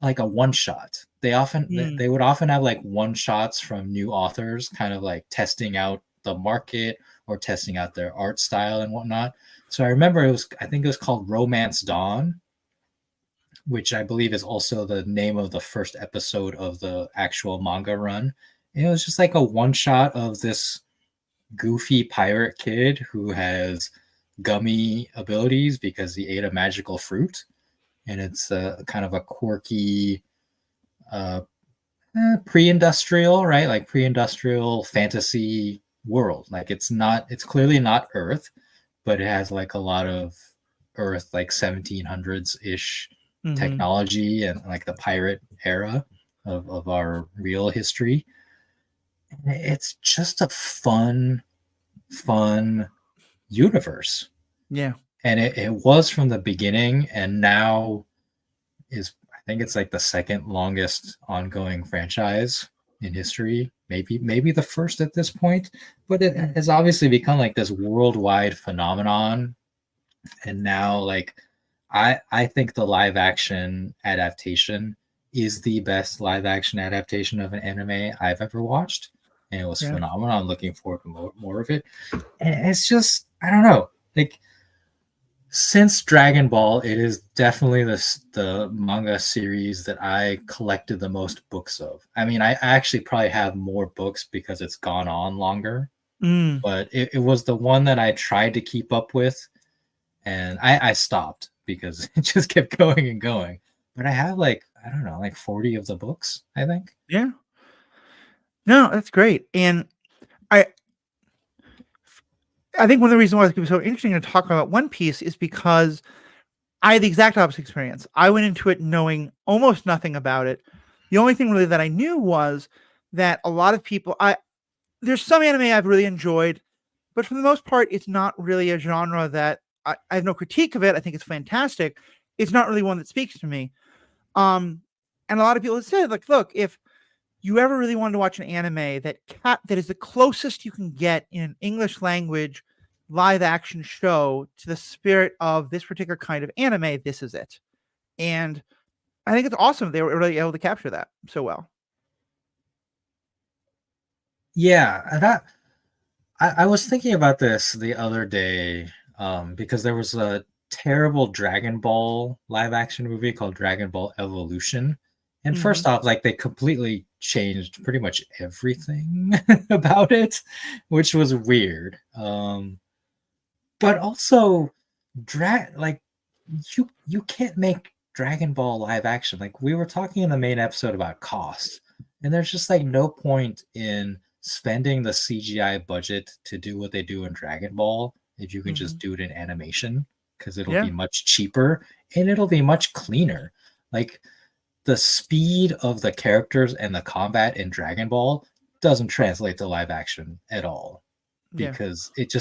[SPEAKER 2] one shot.
[SPEAKER 1] Mm.
[SPEAKER 2] They would often have like one shots from new authors, kind of like testing out the market or testing out their art style and whatnot. So I remember I think it was called Romance Dawn, which I believe is also the name of the first episode of the actual manga run. And it was just like a one shot of this goofy pirate kid who has gummy abilities because he ate a magical fruit. And it's kind of a quirky uh, pre-industrial, right? Like pre-industrial fantasy world. Like it's clearly not Earth, but it has like a lot of Earth, like 1700s ish
[SPEAKER 1] Mm-hmm.
[SPEAKER 2] technology and like the pirate era of our real history. It's just a fun universe.
[SPEAKER 1] Yeah.
[SPEAKER 2] And it was from the beginning, and now is I think it's like the second longest ongoing franchise in history. Maybe the first at this point, but it
[SPEAKER 1] Mm.
[SPEAKER 2] has obviously become like this worldwide phenomenon. And now like I think the live action adaptation is the best live action adaptation of an anime I've ever watched. And it was
[SPEAKER 1] Yeah.
[SPEAKER 2] phenomenal. I'm looking forward to more of it. And it's just, I don't know. Like since Dragon Ball, it is definitely the manga series that I collected the most books of. I mean, I actually probably have more books because it's gone on longer,
[SPEAKER 1] Mm.
[SPEAKER 2] but it was the one that I tried to keep up with, and I stopped because it just kept going and going. But I have like, I don't know, like 40 of the books, I think.
[SPEAKER 1] Yeah. No, that's great. And I I think one of the reasons why it was so interesting to talk about One Piece is because I had the exact opposite experience. I went into it knowing almost nothing about it. The only thing really that I knew was that a lot of people I there's some anime I've really enjoyed, but for the most part, it's not really a genre that I have no critique of it. I think it's fantastic. It's not really one that speaks to me. Um, and a lot of people have said, like, look, if you ever really wanted to watch an anime that is the closest you can get in an English language live action show to the spirit of this particular kind of anime, this is it. And I think it's awesome they were really able to capture that so well.
[SPEAKER 2] Yeah, I was thinking about this the other day because there was a terrible Dragon Ball live action movie called Dragon Ball Evolution. And
[SPEAKER 1] Hmm.
[SPEAKER 2] first off, like they completely changed pretty much everything about it, which was weird. But also, like you can't make Dragon Ball live action. Like we were talking in the main episode about cost, and there's just like no point in spending the CGI budget to do what they do in Dragon Ball if you can just
[SPEAKER 1] Hmm.
[SPEAKER 2] do it in animation because it'll
[SPEAKER 1] Yeah.
[SPEAKER 2] be much cheaper and it'll be much cleaner. Like the speed of the characters and the combat in Dragon Ball doesn't translate to live action at all
[SPEAKER 1] Yeah.
[SPEAKER 2] because it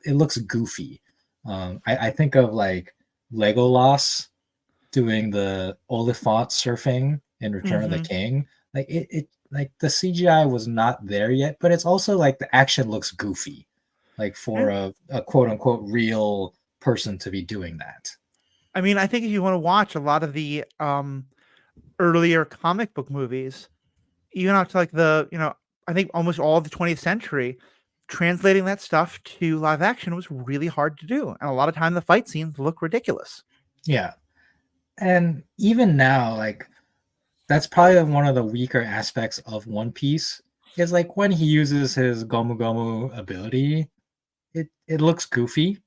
[SPEAKER 2] looks goofy. I think of like Legolas doing the Oliphant surfing in Return of the
[SPEAKER 1] Hmm.
[SPEAKER 2] King. Like it like the CGI was not there yet, but it's also like the action looks goofy, like for
[SPEAKER 1] Yeah.
[SPEAKER 2] a quote unquote real person to be doing that.
[SPEAKER 1] I mean, I think if you want to watch a lot of the earlier comic book movies, even up to like I think almost all of the 20th century, translating that stuff to live action was really hard to do. And a lot of time the fight scenes look ridiculous.
[SPEAKER 2] Yeah. And even now, like that's probably one of the weaker aspects of One Piece is like when he uses his Gomu Gomu ability, it looks goofy.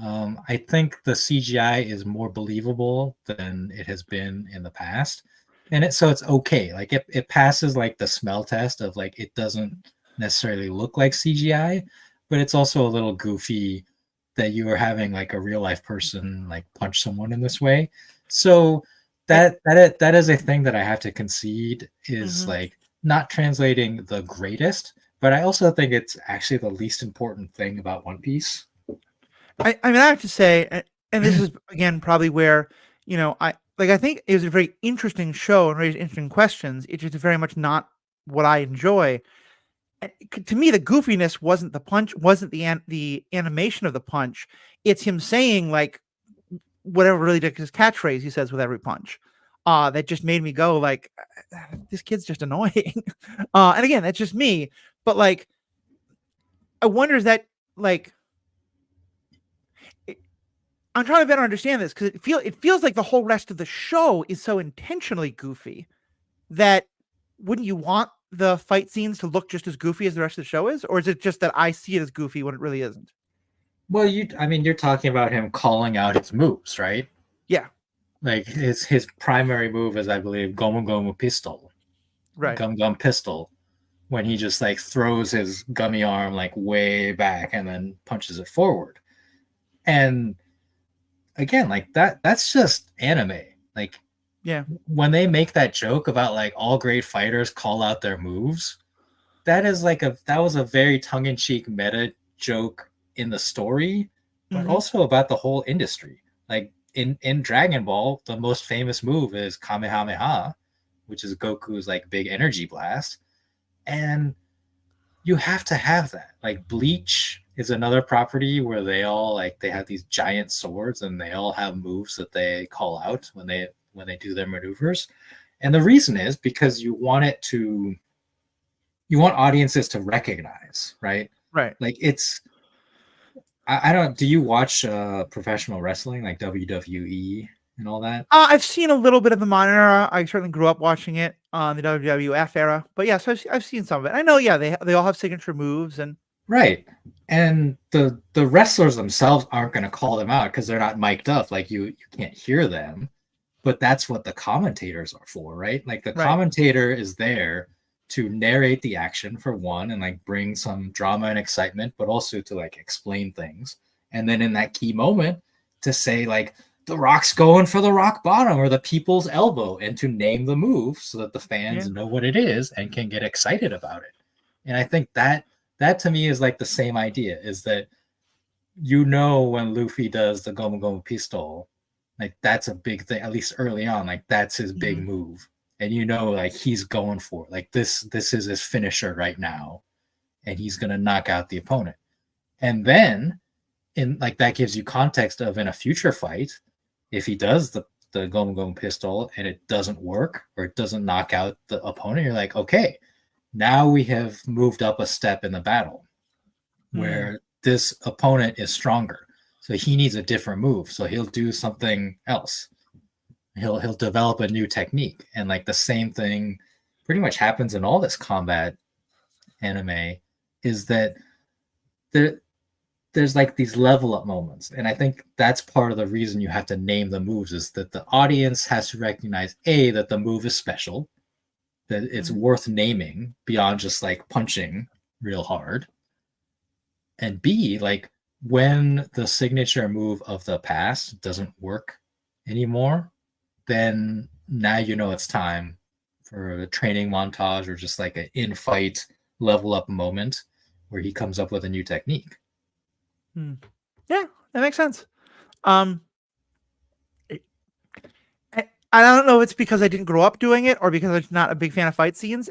[SPEAKER 2] I think the CGI is more believable than it has been in the past, and it's okay. Like it passes like the smell test of like it doesn't necessarily look like CGI, but it's also a little goofy that you are having like a real life person like punch someone in this way. So
[SPEAKER 1] I,
[SPEAKER 2] that is a thing that I have to concede is
[SPEAKER 1] mhm.
[SPEAKER 2] like not translating the greatest, but I also think it's actually the least important thing about One Piece.
[SPEAKER 1] I mean, I have to say, and this is again probably where I think it was a very interesting show and raised interesting questions. It's just very much not what I enjoy. And to me, the goofiness wasn't the punch, wasn't the animation of the punch. It's him saying like whatever really ridiculous catchphrase he says with every punch. That just made me go like, this kid's just annoying. And again, that's just me. But like, I wonder is that like I'm trying to better understand this because it feels like the whole rest of the show is so intentionally goofy that wouldn't you want the fight scenes to look just as goofy as the rest of the show is, or is it just that I see it as goofy when it really isn't?
[SPEAKER 2] Well, I mean, you're talking about him calling out his moves, right?
[SPEAKER 1] Yeah,
[SPEAKER 2] Like his primary move is, I believe, Gomu Gomu Pistol,
[SPEAKER 1] right.
[SPEAKER 2] Gum Gum Pistol, when he just like throws his gummy arm like way back and then punches it forward. And again, like that's just anime. Like
[SPEAKER 1] Yeah.
[SPEAKER 2] when they make that joke about like all great fighters call out their moves, that was a very tongue-in-cheek meta joke in the story, but
[SPEAKER 1] Mm-hmm.
[SPEAKER 2] also about the whole industry. Like in Dragon Ball, the most famous move is Kamehameha, which is Goku's like big energy blast, and you have to have that. Like Bleach is another property where they have these giant swords and they all have moves that they call out when they do their maneuvers. And the reason is because you want audiences to recognize, right?
[SPEAKER 1] Right.
[SPEAKER 2] Like I don't do you watch professional wrestling like WWE and all that?
[SPEAKER 1] I've seen a little bit of the modern era. I certainly grew up watching it on the WWF era, but yes, I've seen some of it. I know, yeah, they all have signature moves, and
[SPEAKER 2] Right. And the wrestlers themselves aren't going to call them out because they're not mic'd up. Like you can't hear them, but that's what the commentators are for, right? Like the
[SPEAKER 1] right,
[SPEAKER 2] commentator is there to narrate the action for one and like bring some drama and excitement, but also to like explain things. And then in that key moment to say like the rock's going for the rock bottom or the people's elbow and to name the move so that the fans
[SPEAKER 1] yeah,
[SPEAKER 2] know what it is and can get excited about it. And I think that to me is like the same idea is that when Luffy does the Gomu Gomu Pistol, like that's a big thing, at least early on, like that's his big
[SPEAKER 1] mhm,
[SPEAKER 2] move. And like he's going for it. Like this is his finisher right now. And he's gonna knock out the opponent. And then in like that gives you context of in a future fight, if he does the Gomu Gomu Pistol and it doesn't work or it doesn't knock out the opponent, you're like, okay, now we have moved up a step in the battle
[SPEAKER 1] mm,
[SPEAKER 2] where this opponent is stronger. So he needs a different move. So he'll do something else. He'll develop a new technique. And like the same thing pretty much happens in all this combat anime is that there there's like these level up moments. And I think that's part of the reason you have to name the moves is that the audience has to recognize A, that the move is special, that it's
[SPEAKER 1] mhm,
[SPEAKER 2] worth naming beyond just like punching real hard. And B, like when the signature move of the past doesn't work anymore, then now you know it's time for a training montage or just like an in fight level up moment where he comes up with a new technique.
[SPEAKER 1] mm. Yeah, that makes sense. Um, I don't know if it's because I didn't grow up doing it or because I'm not a big fan of fight scenes.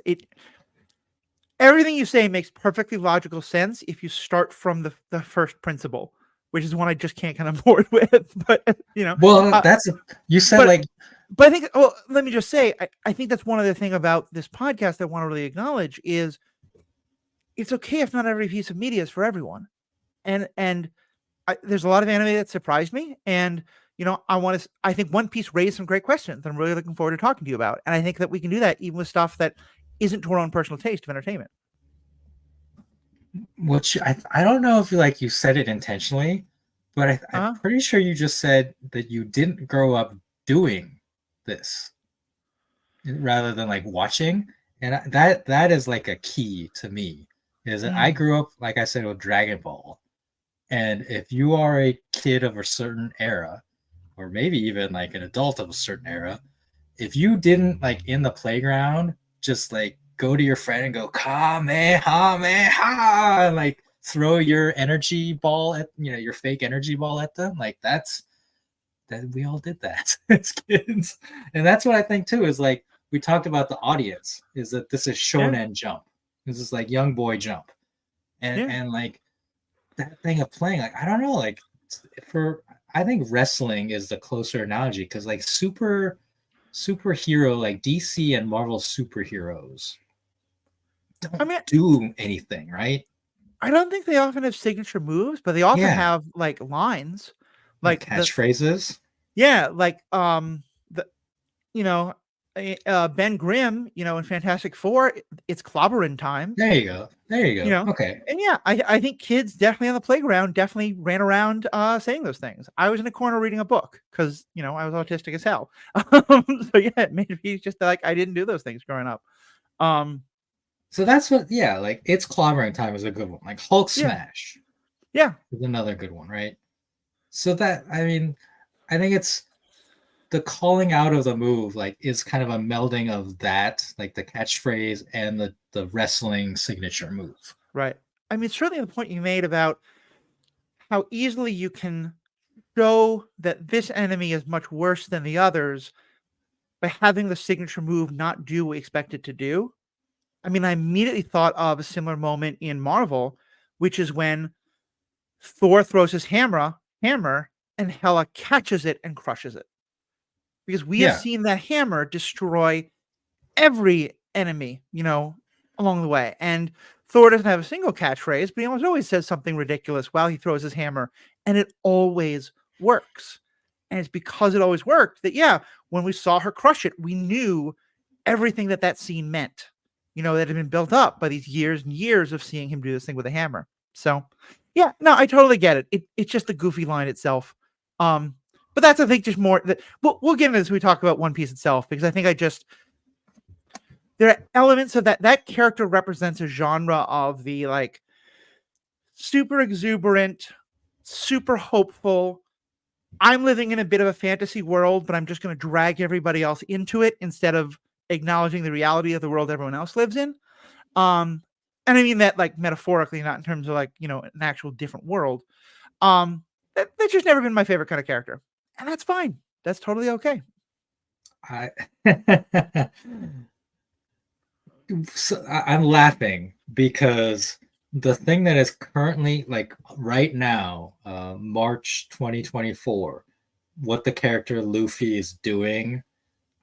[SPEAKER 1] Everything you say makes perfectly logical sense if you start from the first principle, which is one I just can't kind of board with. But
[SPEAKER 2] Well, you said
[SPEAKER 1] but
[SPEAKER 2] like,
[SPEAKER 1] but I think, well, let me just say, I think that's one other thing about this podcast I want to really acknowledge is it's okay if not every piece of media is for everyone. And there's a lot of anime that surprised me, and I think One Piece raised some great questions that I'm really looking forward to talking to you about, and I think that we can do that even with stuff that isn't to our own personal taste of entertainment.
[SPEAKER 2] I don't know if you said it intentionally, but I'm
[SPEAKER 1] Uh-huh.
[SPEAKER 2] pretty sure you just said that you didn't grow up doing this rather than like watching, and that is like a key to me. Is that I
[SPEAKER 1] Mm.
[SPEAKER 2] grew up, like I said, with Dragon Ball, and if you are a kid of a certain era, or maybe even like an adult of a certain era, if you didn't like in the playground just like go to your friend and go kamehameha and like throw your energy ball at your fake energy ball at them, like that we all did that as kids. And that's what I think too, is like we talked about the audience, is that this is
[SPEAKER 1] Yeah.
[SPEAKER 2] shonen jump, this is like young boy jump, and
[SPEAKER 1] Yeah.
[SPEAKER 2] like that thing of playing, like I don't know, like for I think wrestling is the closer analogy, because like superhero, like DC and Marvel superheroes
[SPEAKER 1] I
[SPEAKER 2] don't
[SPEAKER 1] mean,
[SPEAKER 2] do anything, right?
[SPEAKER 1] I don't think they often have signature moves, but they often
[SPEAKER 2] Yeah,
[SPEAKER 1] have like lines,
[SPEAKER 2] like
[SPEAKER 1] like the
[SPEAKER 2] catchphrases.
[SPEAKER 1] yeah, like the you know Ben Grimm, in Fantastic Four, it's clobbering time.
[SPEAKER 2] There you go. There you
[SPEAKER 1] You
[SPEAKER 2] go.
[SPEAKER 1] know?
[SPEAKER 2] Okay.
[SPEAKER 1] And yeah, I think kids definitely on the playground definitely ran around, saying those things. I was in a corner reading a book because I was autistic as hell. So yeah, it made me just like I didn't do those things growing up. Um,
[SPEAKER 2] So that's what, yeah, like it's clobbering time is a good one. Like Hulk
[SPEAKER 1] yeah,
[SPEAKER 2] Smash
[SPEAKER 1] yeah.
[SPEAKER 2] is another good one, right? So that, I mean, I think it's the calling out of the move, like is kind of a melding of that, like the catchphrase and the wrestling signature move.
[SPEAKER 1] Right. I mean, certainly the point you made about how easily you can show that this enemy is much worse than the others by having the signature move not do what we expect it to do. I mean, I immediately thought of a similar moment in Marvel, which is when Thor throws his hammer, and Hela catches it and crushes it. Because we have
[SPEAKER 2] Yeah.
[SPEAKER 1] seen that hammer destroy every enemy, along the way. And Thor doesn't have a single catchphrase, but he almost always says something ridiculous while he throws his hammer, and it always works. And it's because it always worked that, yeah, when we saw her crush it, we knew everything that scene meant, that had been built up by these years and years of seeing him do this thing with a hammer. So, yeah, no, I totally get it. It's just the goofy line itself. Um, but that's, I think, just more that we'll get into this when we talk about One Piece itself, because I think there are elements of that character represents a genre of the like super exuberant, super hopeful. I'm living in a bit of a fantasy world, but I'm just going to drag everybody else into it instead of acknowledging the reality of the world everyone else lives in. Um, and I mean that like metaphorically, not in terms of like, an actual different world. That's just never been my favorite kind of character. And that's fine. That's totally okay.
[SPEAKER 2] I so I'm laughing because the thing that is currently like right now, March 2024, what the character Luffy is doing,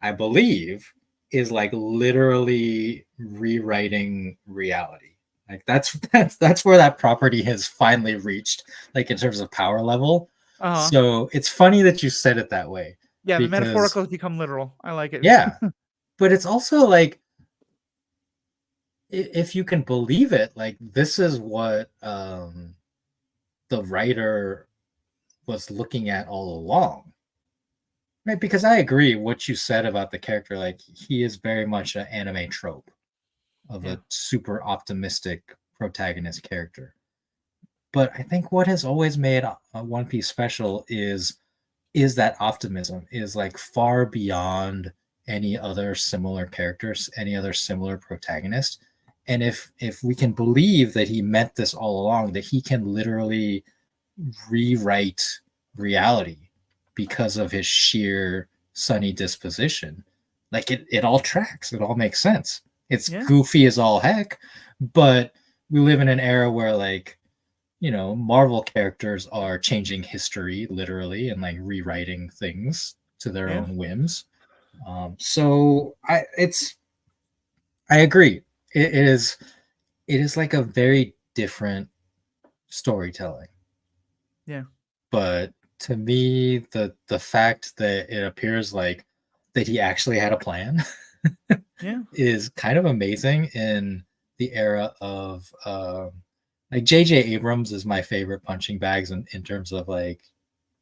[SPEAKER 2] I believe, is like literally rewriting reality. Like that's where that property has finally reached, like in terms of power level.
[SPEAKER 1] Uh
[SPEAKER 2] So it's funny that you said it that way,
[SPEAKER 1] yeah, the
[SPEAKER 2] because
[SPEAKER 1] metaphorical has become literal. I like it.
[SPEAKER 2] yeah, but it's also like if you can believe it, like this is what the writer was looking at all along, right? Because I agree what you said about the character. Like he is very much an anime trope of
[SPEAKER 1] Yeah.
[SPEAKER 2] a super optimistic protagonist character. But I think what has always made One Piece special is that optimism is like far beyond any other similar characters, any other similar protagonist. And if we can believe that he meant this all along, that he can literally rewrite reality because of his sheer sunny disposition. Like it all tracks. It all makes sense. It's
[SPEAKER 1] Yeah.
[SPEAKER 2] goofy as all heck, but we live in an era where like, Marvel characters are changing history literally and like rewriting things to their
[SPEAKER 1] Yeah.
[SPEAKER 2] own whims. So I agree. It is like a very different storytelling.
[SPEAKER 1] Yeah.
[SPEAKER 2] But to me, the fact that it appears like that he actually had a plan
[SPEAKER 1] Yeah.
[SPEAKER 2] is kind of amazing in the era of like J.J. Abrams is my favorite punching bags in terms of like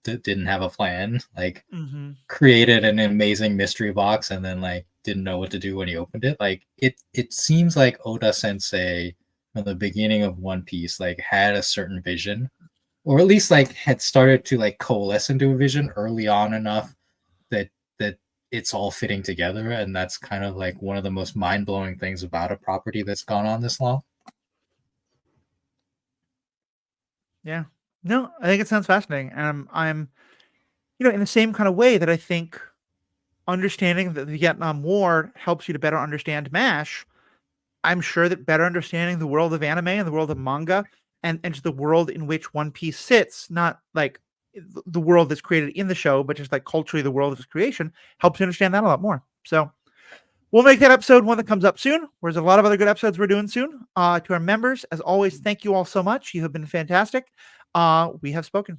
[SPEAKER 2] didn't have a plan, like
[SPEAKER 1] Mm-hmm.
[SPEAKER 2] created an amazing mystery box and then like didn't know what to do when he opened it. Like it seems like Oda Sensei from the beginning of One Piece like had a certain vision, or at least like had started to like coalesce into a vision early on enough that it's all fitting together, and that's kind of like one of the most mind-blowing things about a property that's gone on this long.
[SPEAKER 1] Yeah. No, I think it sounds fascinating. And I'm, in the same kind of way that I think understanding that the Vietnam War helps you to better understand MASH, I'm sure that better understanding the world of anime and the world of manga and just the world in which One Piece sits, not like the world that's created in the show, but just like culturally the world of its creation, helps you understand that a lot more. So we'll make that episode one that comes up soon. Whereas a lot of other good episodes we're doing soon. To our members, as always, thank you all so much. You have been fantastic. We have spoken.